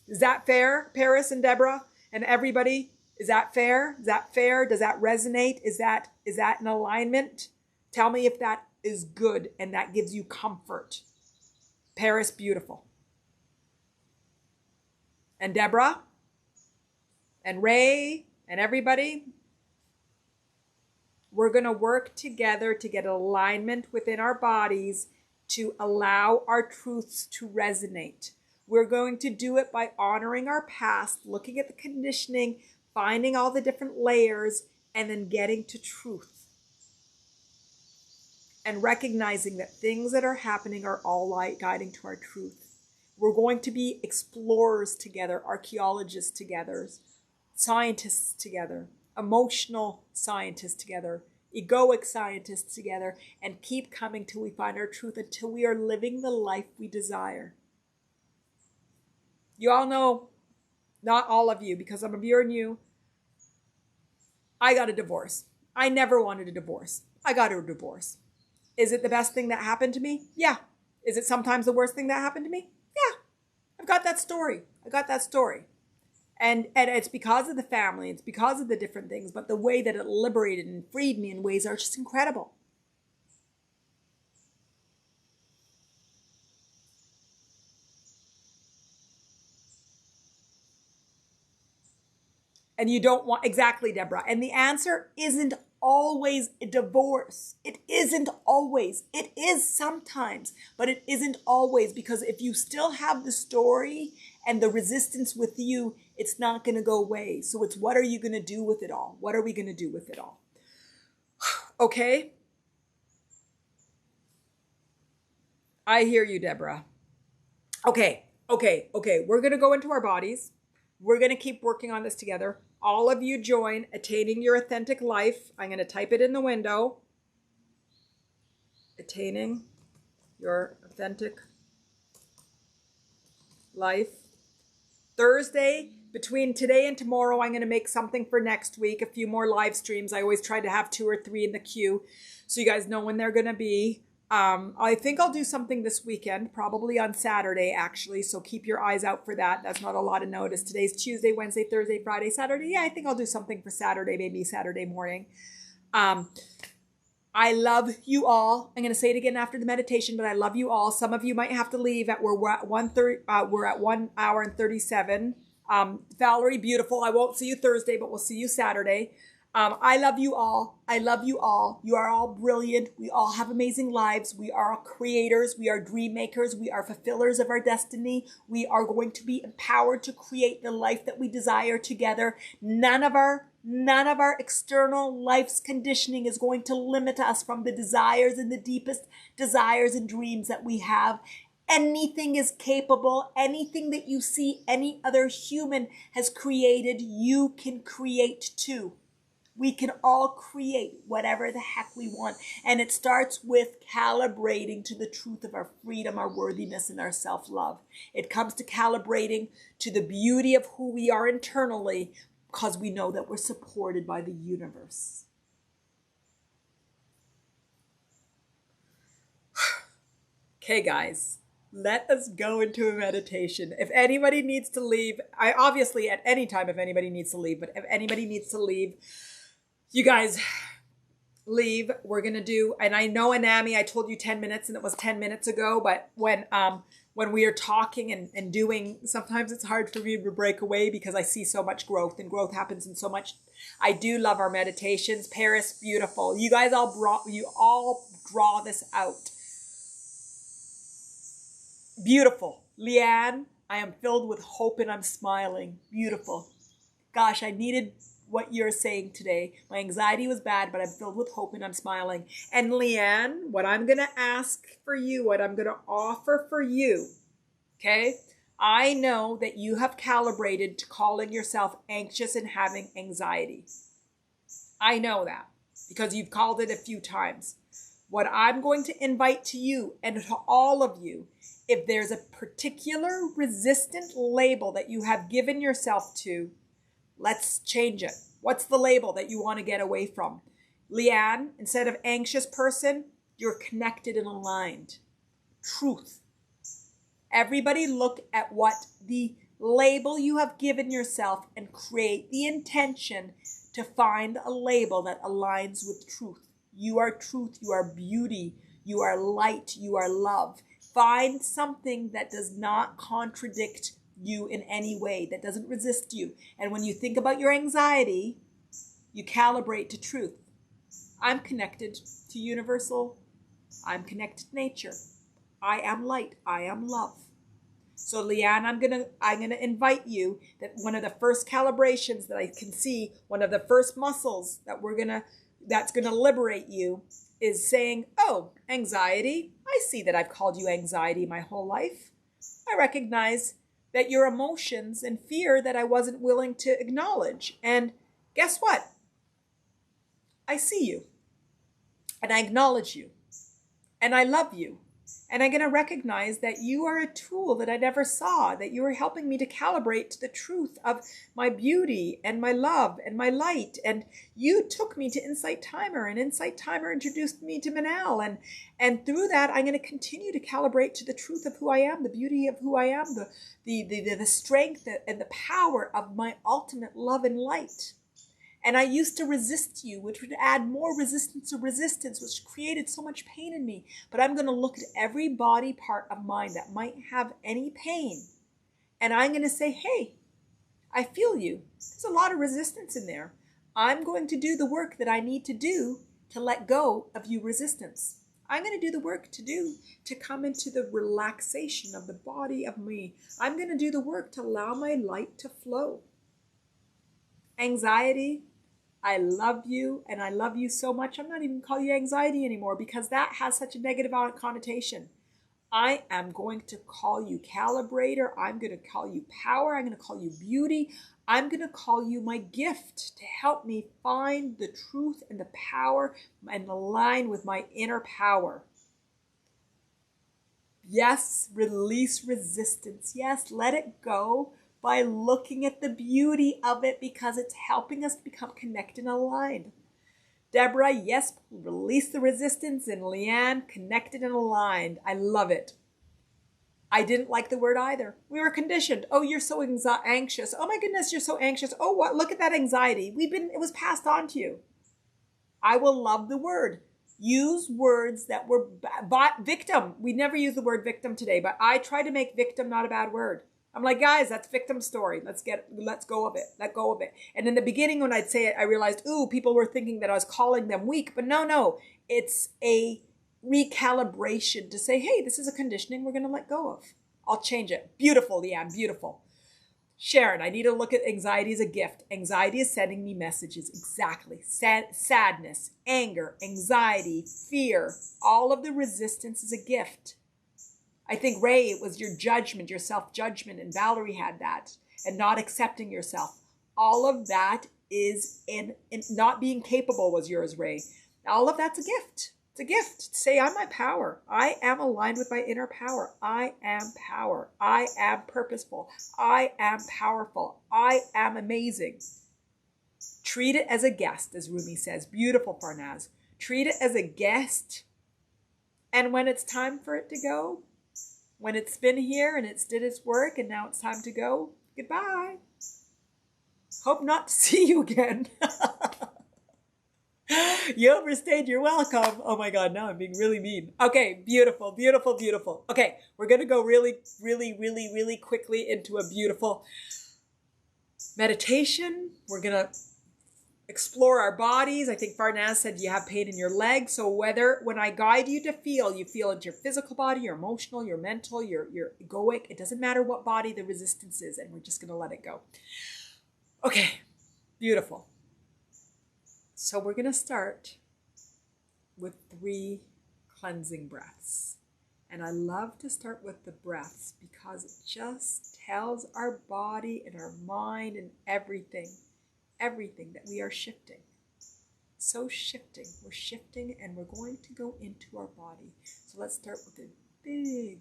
Is that fair, Paris and Deborah and everybody? Is that fair? Is that fair? Does that resonate? Is that in alignment? Tell me if that is good and that gives you comfort. Paris, beautiful. And Deborah and Ray and everybody, we're going to work together to get alignment within our bodies to allow our truths to resonate. We're going to do it by honoring our past, looking at the conditioning, finding all the different layers, and then getting to truth. And recognizing that things that are happening are all light guiding to our truth. We're going to be explorers together, archaeologists together, scientists together, emotional scientists together, egoic scientists together, and keep coming till we find our truth, until we are living the life we desire. You all know, not all of you, because some of you are new, I got a divorce. I never wanted a divorce. I got a divorce. Is it the best thing that happened to me? Yeah. Is it sometimes the worst thing that happened to me? Yeah. I've got that story. And it's because of the family. It's because of the different things. But the way that it liberated and freed me in ways are just incredible. And you don't want, exactly, Deborah. And the answer isn't always a divorce. It isn't always. It is sometimes, but it isn't always, because if you still have the story and the resistance with you, it's not going to go away. So it's, what are you going to do with it all? What are we going to do with it all? Okay? I hear you, Deborah. Okay. We're going to go into our bodies. We're going to keep working on this together. All of you join Attaining Your Authentic Life. I'm going to type it in the window. Attaining Your Authentic Life. Thursday, between today and tomorrow, I'm going to make something for next week. A few more live streams. I always try to have 2 or 3 in the queue, so you guys know when they're going to be. I think I'll do something this weekend, probably on Saturday, actually. So keep your eyes out for that. That's not a lot of notice. Today's Tuesday, Wednesday, Thursday, Friday, Saturday. Yeah, I think I'll do something for Saturday, maybe Saturday morning. I love you all. I'm going to say it again after the meditation, but I love you all. Some of you might have to leave we're at 1 hour and 37. Valerie, beautiful. I won't see you Thursday, but we'll see you Saturday. I love you all. I love you all. You are all brilliant. We all have amazing lives. We are creators. We are dream makers. We are fulfillers of our destiny. We are going to be empowered to create the life that we desire together. None of our external life's conditioning is going to limit us from the desires and the deepest desires and dreams that we have. Anything is capable. Anything that you see any other human has created, you can create too. We can all create whatever the heck we want. And it starts with calibrating to the truth of our freedom, our worthiness, and our self-love. It comes to calibrating to the beauty of who we are internally, because we know that we're supported by the universe. Okay, guys, let us go into a meditation. If anybody needs to leave, I obviously at any time, if anybody needs to leave, but if anybody needs to leave, you guys leave. We're going to do, and I know, Anami, I told you 10 minutes and it was 10 minutes ago, but when we are talking and doing, sometimes it's hard for me to break away because I see so much growth, and growth happens in so much. I do love our meditations. Paris, beautiful. You guys all draw this out. Beautiful. Leanne, I am filled with hope and I'm smiling. Beautiful. Gosh, I needed what you're saying today. My anxiety was bad, but I'm filled with hope and I'm smiling. And Leanne, what I'm going to ask for you, what I'm going to offer for you, okay? I know that you have calibrated to calling yourself anxious and having anxiety. I know that because you've called it a few times. What I'm going to invite to you and to all of you, if there's a particular resistant label that you have given yourself to, let's change it. What's the label that you want to get away from? Leanne, instead of anxious person, you're connected and aligned. Truth. Everybody look at what the label you have given yourself and create the intention to find a label that aligns with truth. You are truth. You are beauty. You are light. You are love. Find something that does not contradict you in any way, that doesn't resist you. And when you think about your anxiety, you calibrate to truth. I'm connected to universal. I'm connected to nature. I am light. I am love. So Leanne, I'm gonna invite you that one of the first calibrations that I can see, one of the first muscles that's gonna liberate you is saying, oh, anxiety. I see that I've called you anxiety my whole life. I recognize that your emotions and fear that I wasn't willing to acknowledge. And guess what? I see you and I acknowledge you and I love you. And I'm going to recognize that you are a tool that I never saw, that you are helping me to calibrate to the truth of my beauty and my love and my light. And you took me to Insight Timer, and Insight Timer introduced me to Manal. And through that, I'm going to continue to calibrate to the truth of who I am, the beauty of who I am, the strength and the power of my ultimate love and light. And I used to resist you, which would add more resistance to resistance, which created so much pain in me. But I'm going to look at every body part of mine that might have any pain. And I'm going to say, hey, I feel you. There's a lot of resistance in there. I'm going to do the work that I need to do to let go of you resistance. I'm going to do the work to come into the relaxation of the body of me. I'm going to do the work to allow my light to flow. Anxiety, I love you, and I love you so much. I'm not even calling you anxiety anymore because that has such a negative connotation. I am going to call you calibrator. I'm going to call you power. I'm going to call you beauty. I'm going to call you my gift to help me find the truth and the power and align with my inner power. Yes, release resistance. Yes, let it go by looking at the beauty of it because it's helping us become connected and aligned. Deborah, yes, release the resistance. And Leanne, connected and aligned. I love it. I didn't like the word either. We were conditioned. Oh, you're so anxious. Oh my goodness, you're so anxious. Oh, what? Look at that anxiety. It was passed on to you. I will love the word. Use words that were victim. We never use the word victim today, but I try to make victim not a bad word. I'm like, guys, that's victim story. Let's go of it. Let go of it. And in the beginning, when I'd say it, I realized, people were thinking that I was calling them weak. But no, it's a recalibration to say, hey, this is a conditioning we're going to let go of. I'll change it. Beautiful, Leanne, beautiful. Sharon, I need to look at anxiety as a gift. Anxiety is sending me messages. Exactly. Sadness, anger, anxiety, fear, all of the resistance is a gift. I think, Ray, it was your judgment, your self-judgment, and Valerie had that, and not accepting yourself. All of that is in not being capable was yours, Ray. All of that's a gift. It's a gift. Say, I'm my power. I am aligned with my inner power. I am power. I am purposeful. I am powerful. I am amazing. Treat it as a guest, as Rumi says. Beautiful, Farnaz. Treat it as a guest. And when it's time for it to go, when it's been here and it's did its work and now it's time to go, goodbye. Hope not to see you again. You overstayed, you're welcome. Oh my God, now I'm being really mean. Okay, beautiful, beautiful, beautiful. Okay, we're going to go really, really, really, really quickly into a beautiful meditation. We're going to explore our bodies. I think Farnaz said you have pain in your legs. So when I guide you to feel, you feel into your physical body, your emotional, your mental, your egoic. It doesn't matter what body the resistance is, and we're just going to let it go. Okay, beautiful. So we're going to start with 3 cleansing breaths. And I love to start with the breaths because it just tells our body and our mind and everything that we are shifting. So shifting. We're shifting and we're going to go into our body. So let's start with a big,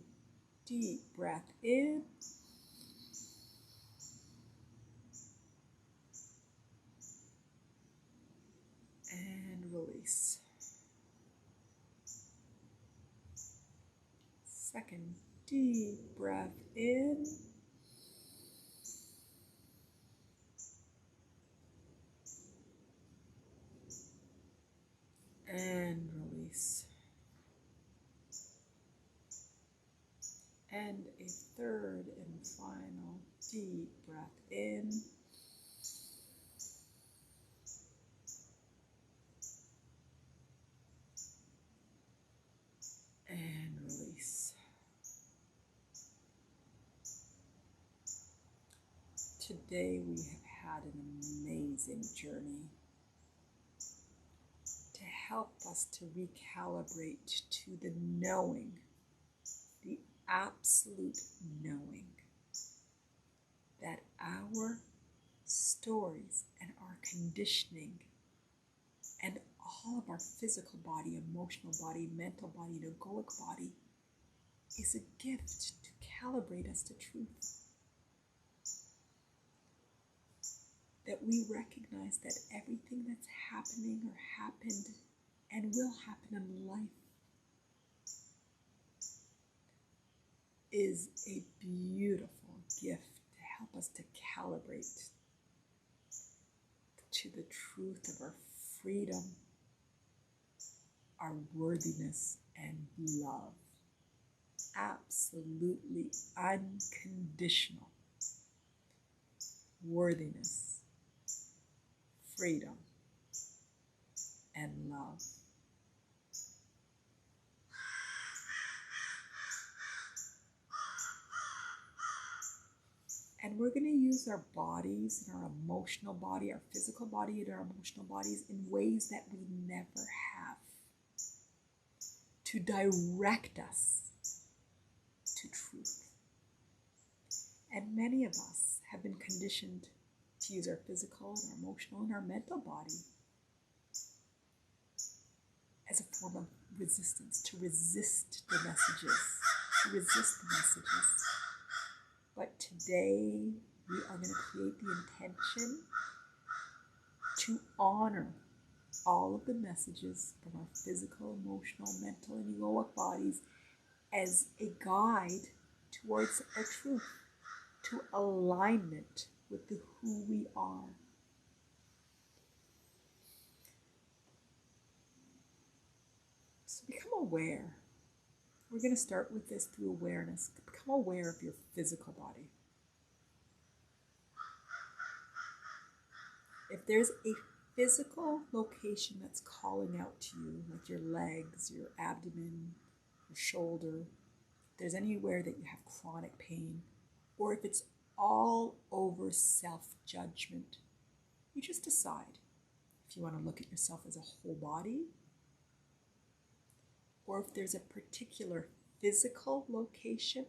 deep breath in. And release. Second deep breath in. And release. And a third and final deep breath in. And release. Today we have had an amazing journey to help us to recalibrate to the knowing, the absolute knowing that our stories and our conditioning and all of our physical body, emotional body, mental body, and egoic body is a gift to calibrate us to truth. That we recognize that everything that's happening or happened and will happen in life is a beautiful gift to help us to calibrate to the truth of our freedom, our worthiness, and love. Absolutely unconditional worthiness, freedom, and love. And we're going to use our bodies and our emotional body, our physical body and our emotional bodies in ways that we never have to direct us to truth. And many of us have been conditioned to use our physical and our emotional and our mental body as a form of resistance, to resist the messages, But today we are going to create the intention to honor all of the messages from our physical, emotional, mental, and egoic bodies as a guide towards our truth, to alignment with who we are. So become aware. We're going to start with this through awareness. Become aware of your physical body. If there's a physical location that's calling out to you, like your legs, your abdomen, your shoulder, if there's anywhere that you have chronic pain, or if it's all over self-judgment, you just decide if you want to look at yourself as a whole body, or if there's a particular physical location,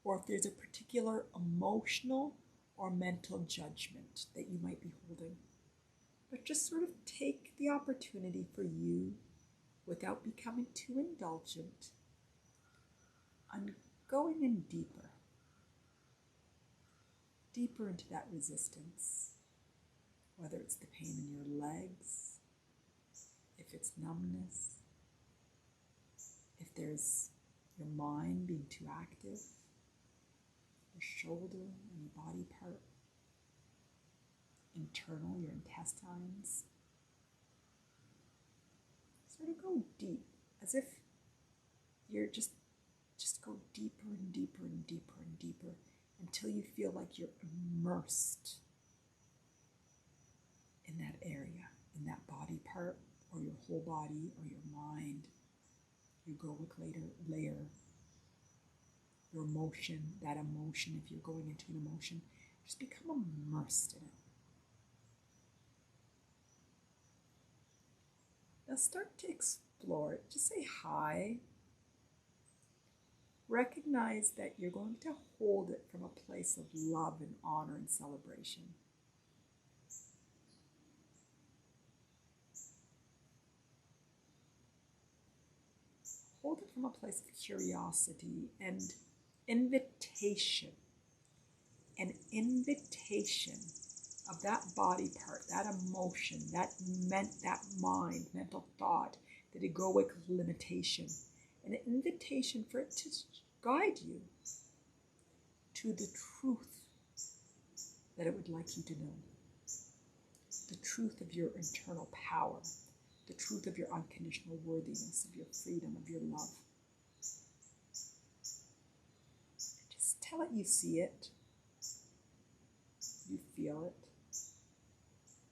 or if there's a particular emotional or mental judgment that you might be holding. But just sort of take the opportunity for you, without becoming too indulgent, on going in deeper into that resistance, whether it's the pain in your legs, if it's numbness, if there's your mind being too active, your shoulder, any body part, internal, your intestines. Sort of go deep, as if you're just go deeper and deeper and deeper and deeper until you feel like you're immersed in that area, in that body part, or your whole body, or your mind, your egoic layer, your emotion, that emotion, if you're going into an emotion, just become immersed in it. Now start to explore it. Just say hi. Recognize that you're going to hold it from a place of love and honor and celebration. Hold it from a place of curiosity and invitation. An invitation of that body part, that emotion, that mind, mental thought, that egoic limitation. An invitation for it to guide you to the truth that it would like you to know. The truth of your internal power, the truth of your unconditional worthiness, of your freedom, of your love. Just tell it you see it, you feel it,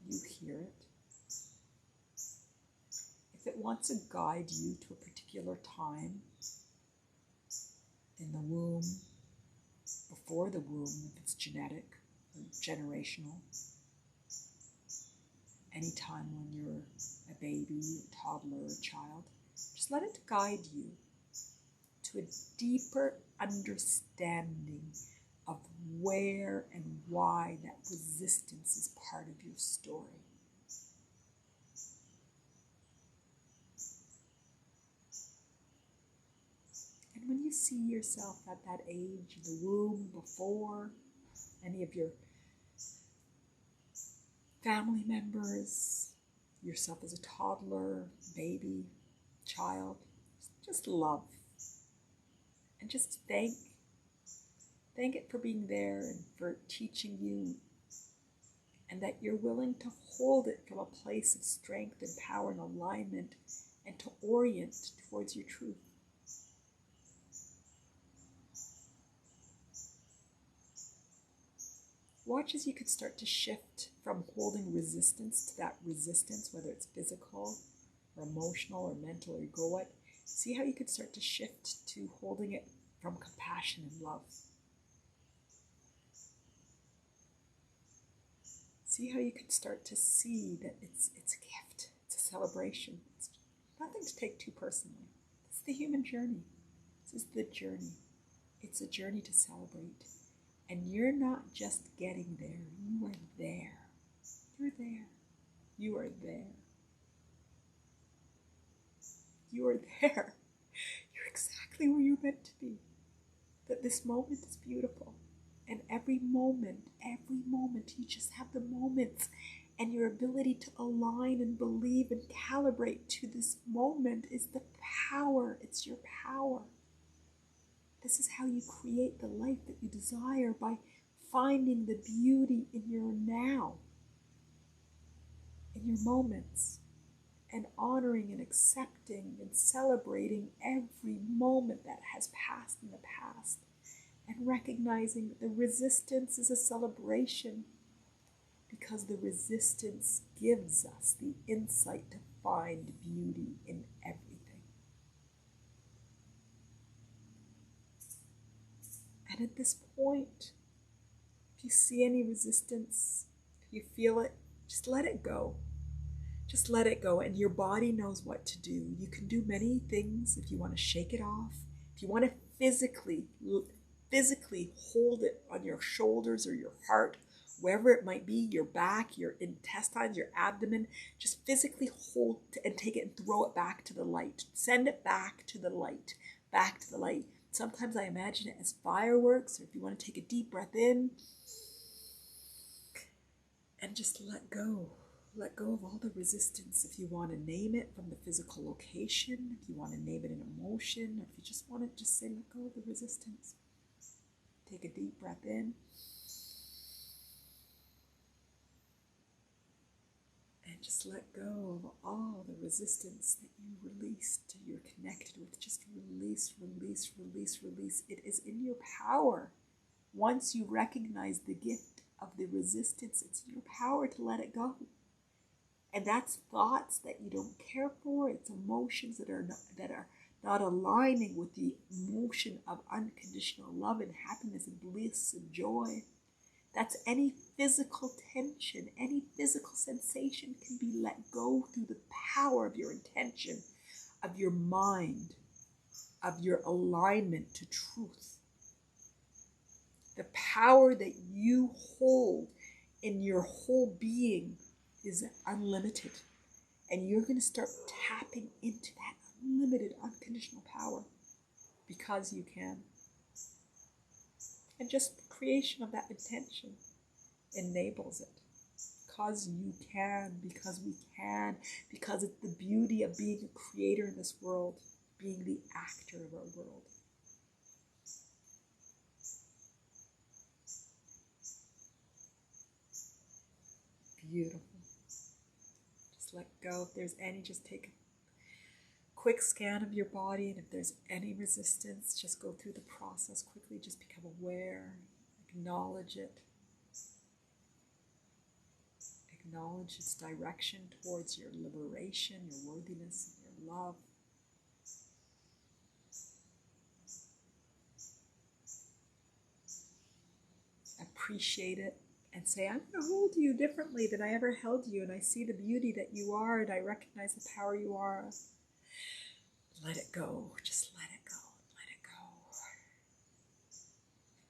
you hear it. If it wants to guide you to a particular time in the womb, before the womb, if it's genetic or generational. Anytime when you're a baby, a toddler, a child, just let it guide you to a deeper understanding of where and why that resistance is part of your story. And when you see yourself at that age, the womb, before any of your family members, yourself as a toddler, baby, child, just love. And just thank it for being there and for teaching you, and that you're willing to hold it from a place of strength and power and alignment, and to orient towards your truth. Watch as you could start to shift from holding resistance to that resistance, whether it's physical or emotional or mental or egoic. See how you could start to shift to holding it from compassion and love. See how you could start to see that it's a gift, it's a celebration. It's nothing to take too personally. It's the human journey. This is the journey. It's a journey to celebrate. And you're not just getting there, you are there. You're there. You are there. You are there. You're exactly where you're meant to be. That this moment is beautiful. And every moment, you just have the moments. And your ability to align and believe and calibrate to this moment is the power. It's your power. This is how you create the life that you desire, by finding the beauty in your now, in your moments, and honoring and accepting and celebrating every moment that has passed in the past, and recognizing that the resistance is a celebration, because the resistance gives us the insight to find beauty in everything. And at this point, if you see any resistance, if you feel it, just let it go. Just let it go, and your body knows what to do. You can do many things if you want to shake it off. If you want to physically hold it on your shoulders or your heart, wherever it might be, your back, your intestines, your abdomen, just physically hold and take it and throw it back to the light. Send it back to the light, back to the light. Sometimes I imagine it as fireworks, or if you want to take a deep breath in and just let go. Let go of all the resistance. If you want to name it from the physical location, if you want to name it an emotion, or if you just want to just say, let go of the resistance. Take a deep breath in. And just let go of all the resistance that you released, you're connected with. Just release, release, release, release. It is in your power. Once you recognize the gift of the resistance, it's in your power to let it go. And that's thoughts that you don't care for. It's emotions that are not aligning with the emotion of unconditional love and happiness and bliss and joy. That's any physical tension, any physical sensation can be let go through the power of your intention, of your mind, of your alignment to truth. The power that you hold in your whole being is unlimited. And you're going to start tapping into that unlimited, unconditional power because you can. And just the creation of that intention enables it. Because you can, because we can, because it's the beauty of being a creator in this world, being the actor of our world. Beautiful. Just let go. If there's any, just take a quick scan of your body, and if there's any resistance, just go through the process quickly. Just become aware, acknowledge it. Acknowledge its direction towards your liberation, your worthiness, and your love. appreciate it, and say, I'm going to hold you differently than I ever held you, and I see the beauty that you are, and I recognize the power you are. Let it go. Just let it go. Let it go.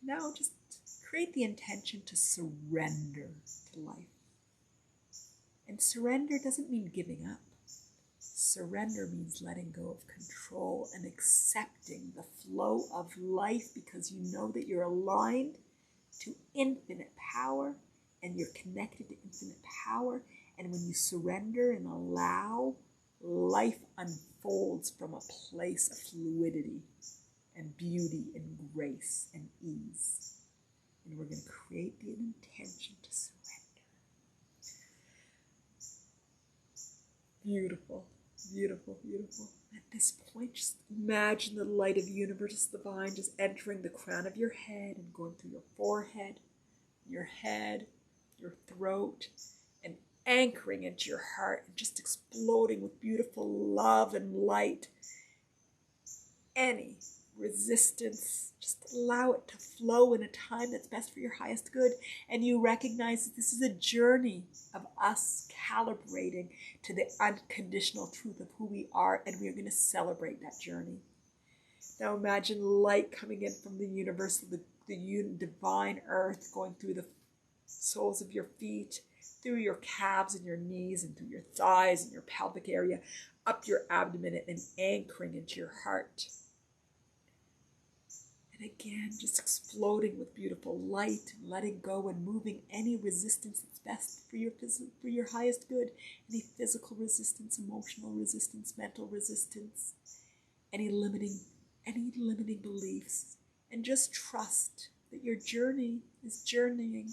Now just create the intention to surrender to life. And surrender doesn't mean giving up. Surrender means letting go of control and accepting the flow of life, because you know that you're aligned to infinite power and you're connected to infinite power. And when you surrender and allow, life unfolds from a place of fluidity and beauty and grace and ease. And we're going to create the intention to surrender. Beautiful, beautiful, beautiful. At this point, just imagine the light of the universe divine just entering the crown of your head and going through your forehead, your head, your throat, and anchoring into your heart and just exploding with beautiful love and light. Any resistance, just allow it to flow in a time that's best for your highest good. And you recognize that this is a journey of us calibrating to the unconditional truth of who we are, and we are going to celebrate that journey. Now imagine light coming in from the universe, the divine earth, going through the soles of your feet, through your calves and your knees, and through your thighs and your pelvic area, up your abdomen, and anchoring into your heart. And again, just exploding with beautiful light, and letting go and moving any resistance that's best for your highest good. Any physical resistance, emotional resistance, mental resistance, any limiting beliefs. And just trust that your journey is journeying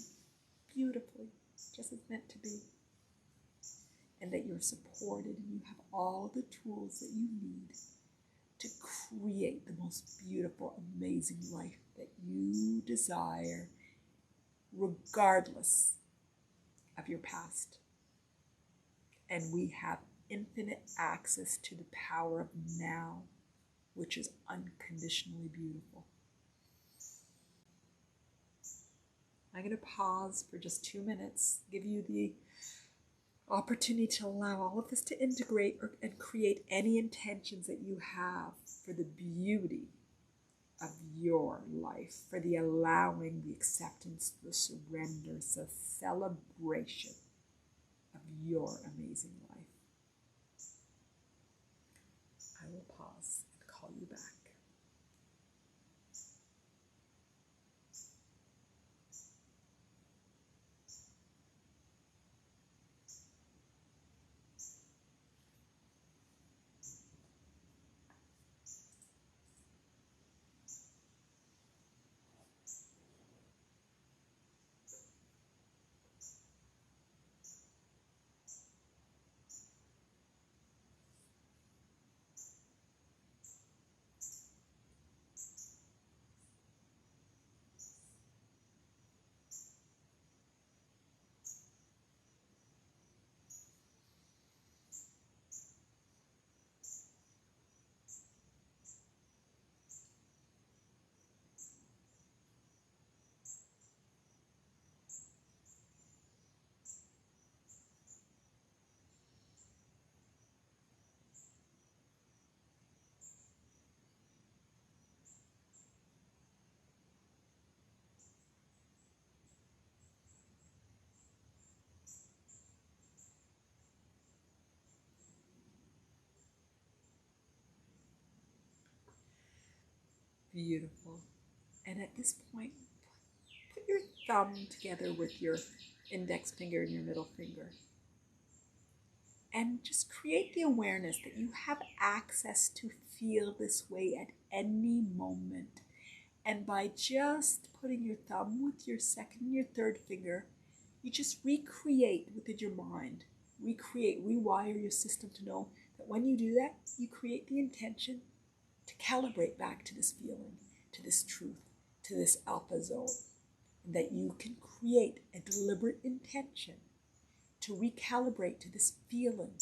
beautifully, just as meant to be. And that you're supported and you have all the tools that you need to create the most beautiful, amazing life that you desire, regardless of your past. And we have infinite access to the power of now, which is unconditionally beautiful. I'm going to pause for just 2 minutes, give you the opportunity to allow all of this to integrate and create any intentions that you have for the beauty of your life, for the allowing, the acceptance, the surrender, the celebration of your amazing life. I will pause and call you back. Beautiful. And at this point, put your thumb together with your index finger and your middle finger. And just create the awareness that you have access to feel this way at any moment. And by just putting your thumb with your second and your third finger, you just recreate within your mind. Rewire your system to know that when you do that, you create the intention to calibrate back to this feeling, to this truth, to this alpha zone. And that you can create a deliberate intention to recalibrate to this feeling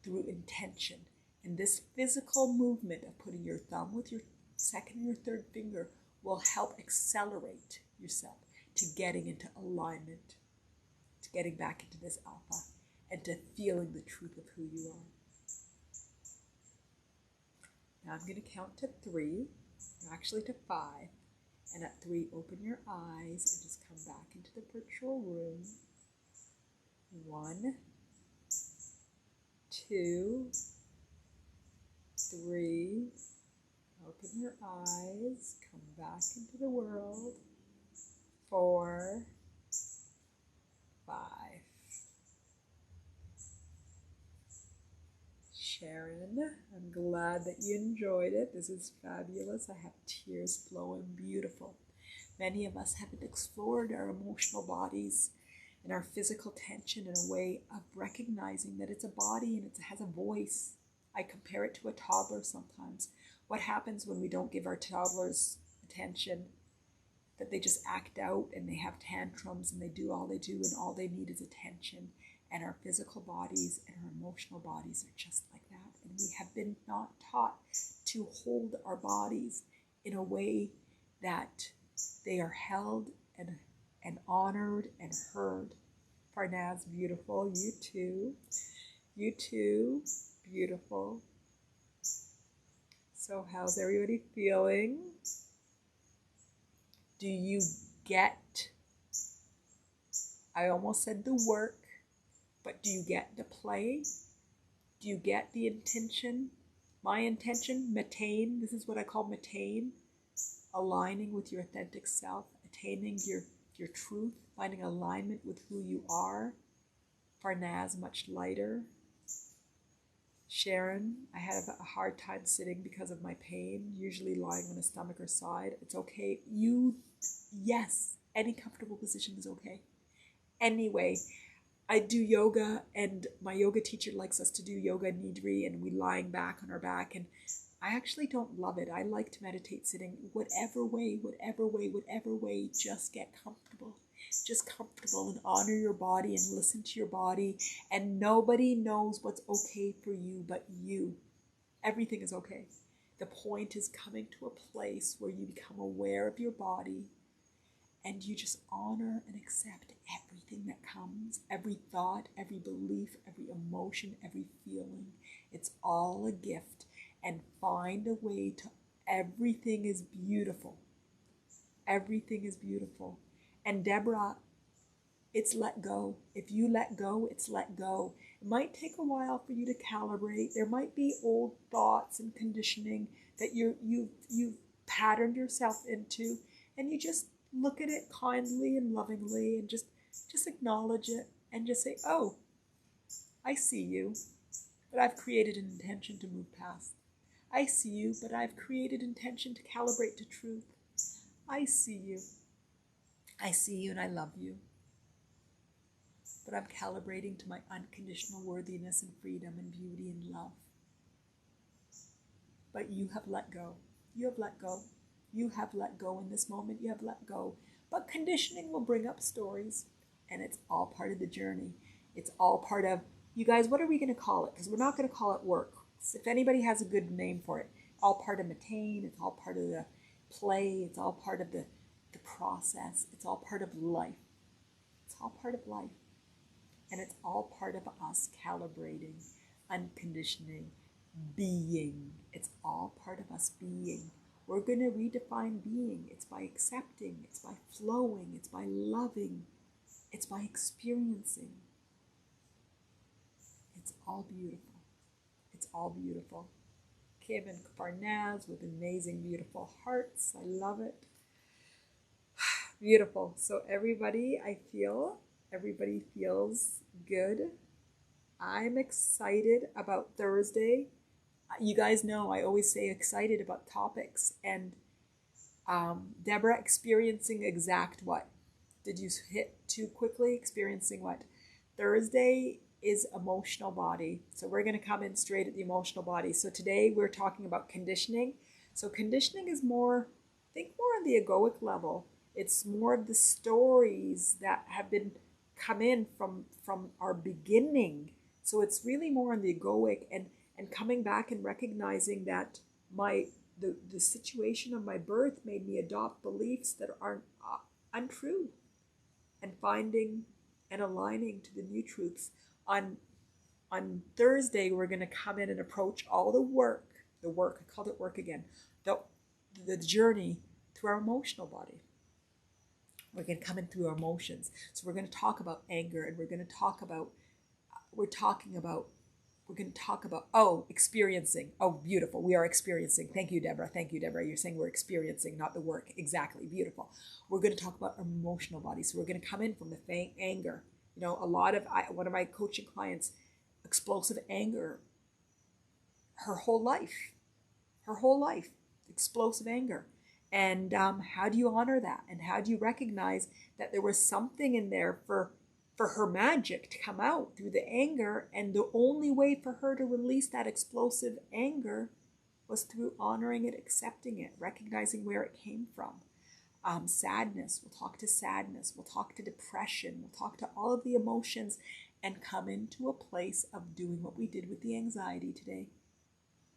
through intention. And this physical movement of putting your thumb with your second and your third finger will help accelerate yourself to getting into alignment, to getting back into this alpha, and to feeling the truth of who you are. Now I'm going to count to 3, actually to 5. And at 3, open your eyes and just come back into the virtual room. 1, 2, 3. Open your eyes, come back into the world. 4, 5. Sharon, I'm glad that you enjoyed it. This is fabulous. I have tears flowing, beautiful. Many of us haven't explored our emotional bodies and our physical tension in a way of recognizing that it's a body and it has a voice. I compare it to a toddler sometimes. What happens when we don't give our toddlers attention? That they just act out and they have tantrums and they do all they do and all they need is attention. And our physical bodies and our emotional bodies are just like that. And we have been not taught to hold our bodies in a way that they are held and honored and heard. Farnaz, beautiful. You too. You too. Beautiful. So how's everybody feeling? Do you get, I almost said the work, but do you get the play? Do you get the intention? My intention, Mattain, this is what I call Mattain, aligning with your authentic self, attaining your truth, finding alignment with who you are. Farnaz, much lighter. Sharon, I had a hard time sitting because of my pain, usually lying on a stomach or side. It's okay. Yes, any comfortable position is okay. Anyway, I do yoga, and my yoga teacher likes us to do yoga nidri, and we lying back on our back, and I actually don't love it. I like to meditate sitting, whatever way, just get comfortable. Just comfortable and honor your body and listen to your body, and nobody knows what's okay for you but you. Everything is okay. The point is coming to a place where you become aware of your body and you just honor and accept everything that comes, every thought, every belief, every emotion, every feeling. It's all a gift, and find a way to, everything is beautiful. Everything is beautiful. And Deborah, it's let go. If you let go, it's let go. It might take a while for you to calibrate. There might be old thoughts and conditioning that you've patterned yourself into, and you just look at it kindly and lovingly and just acknowledge it and just say, oh, I see you, but I've created an intention to move past. I see you, but I've created intention to calibrate to truth. I see you. I see you and I love you. But I'm calibrating to my unconditional worthiness and freedom and beauty and love. But you have let go. You have let go. You have let go in this moment. You have let go. But conditioning will bring up stories, and it's all part of the journey. It's all part of, you guys, what are we going to call it? Because we're not going to call it work. So if anybody has a good name for it, all part of Mattain, it's all part of the play, it's all part of the process, it's all part of life. It's all part of life. And it's all part of us calibrating, unconditioning, being. It's all part of us being. We're going to redefine being. It's by accepting, it's by flowing, it's by loving, it's by experiencing. It's all beautiful. It's all beautiful. Kim and Farnaz with amazing, beautiful hearts. I love it. Beautiful. So everybody feels good. I'm excited about Thursday. You guys know I always say excited about topics. And Deborah, experiencing exact what? Did you hit too quickly? Experiencing what? Thursday is emotional body. So we're going to come in straight at the emotional body. So today we're talking about conditioning. So conditioning is more, I think more on the egoic level. It's more of the stories that have been come in from our beginning. So it's really more on the egoic and coming back and recognizing that the situation of my birth made me adopt beliefs that aren't untrue. and finding and aligning to the new truths. On Thursday, we're going to come in and approach all the work, I called it work again, the journey through our emotional body. We're going to come in through our emotions. So we're going to talk about anger, and we're going to talk about, experiencing. Oh, beautiful. We are experiencing. Thank you, Deborah. Thank you, Deborah. You're saying we're experiencing, not the work. Exactly. Beautiful. We're going to talk about our emotional body. So we're going to come in from the anger. You know, one of my coaching clients, explosive anger, her whole life, explosive anger. And how do you honor that? And how do you recognize that there was something in there for her magic to come out through the anger? And the only way for her to release that explosive anger was through honoring it, accepting it, recognizing where it came from. Sadness, we'll talk to sadness, we'll talk to depression, we'll talk to all of the emotions, and come into a place of doing what we did with the anxiety today,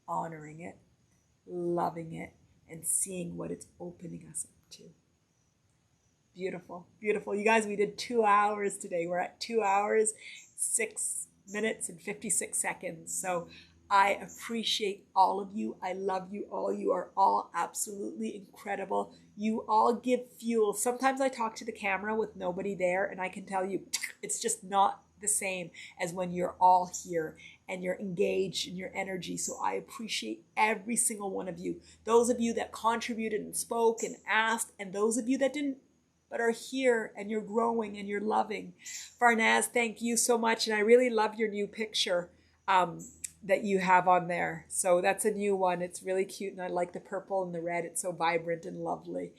honoring it, loving it, and seeing what it's opening us up to. Beautiful, beautiful. You guys, we did 2 hours today. We're at 2 hours, 6 minutes and 56 seconds. So I appreciate all of you. I love you all. You are all absolutely incredible. You all give fuel. Sometimes I talk to the camera with nobody there, and I can tell you it's just not the same as when you're all here and you're engaged in your energy. So I appreciate every single one of you. Those of you that contributed and spoke and asked, and those of you that didn't, but are here and you're growing and you're loving. Farnaz, thank you so much. And I really love your new picture that you have on there. So that's a new one. It's really cute. And I like the purple and the red. It's so vibrant and lovely.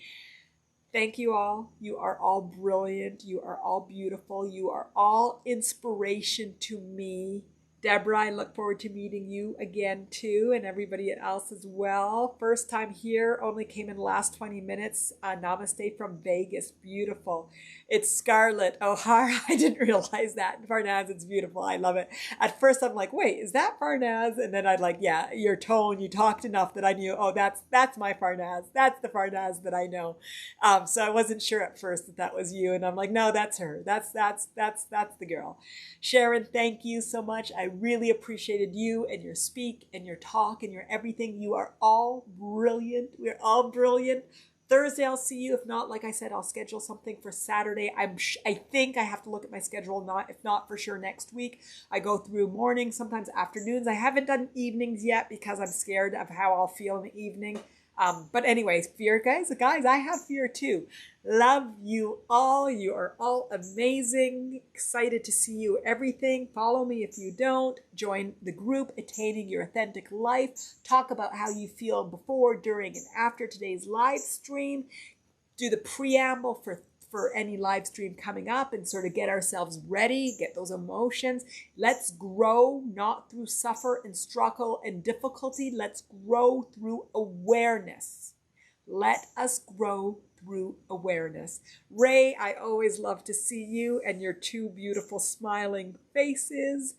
Thank you all. You are all brilliant. You are all beautiful. You are all inspiration to me. Deborah, I look forward to meeting you again too, and everybody else as well. First time here, only came in the last 20 minutes. Namaste from Vegas. Beautiful. It's Scarlett O'Hara. I didn't realize that. Farnaz, it's beautiful. I love it. At first I'm like, wait, is that Farnaz? And then I'd like, yeah, your tone, you talked enough that I knew, oh, that's my Farnaz. That's the Farnaz that I know. So I wasn't sure at first that was you. And I'm like, no, that's her. That's the girl. Sharon, thank you so much. I really appreciated you and your speak and your talk and your everything. You are all brilliant. We're all brilliant. Thursday, I'll see you. If not, like I said, I'll schedule something for Saturday. I think I have to look at my schedule. If not, for sure next week. I go through mornings, sometimes afternoons. I haven't done evenings yet because I'm scared of how I'll feel in the evening. But anyways, fear, guys, I have fear too. Love you all. You are all amazing. Excited to see you everything. Follow me if you don't. Join the group, Attaining Your Authentic Life. Talk about how you feel before, during, and after today's live stream. Do the preamble for any live stream coming up and sort of get ourselves ready, get those emotions. Let's grow, not through suffer and struggle and difficulty. Let's grow through awareness. Let us grow through awareness. Ray, I always love to see you and your two beautiful smiling faces.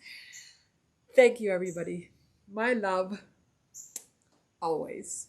Thank you, everybody. My love, always.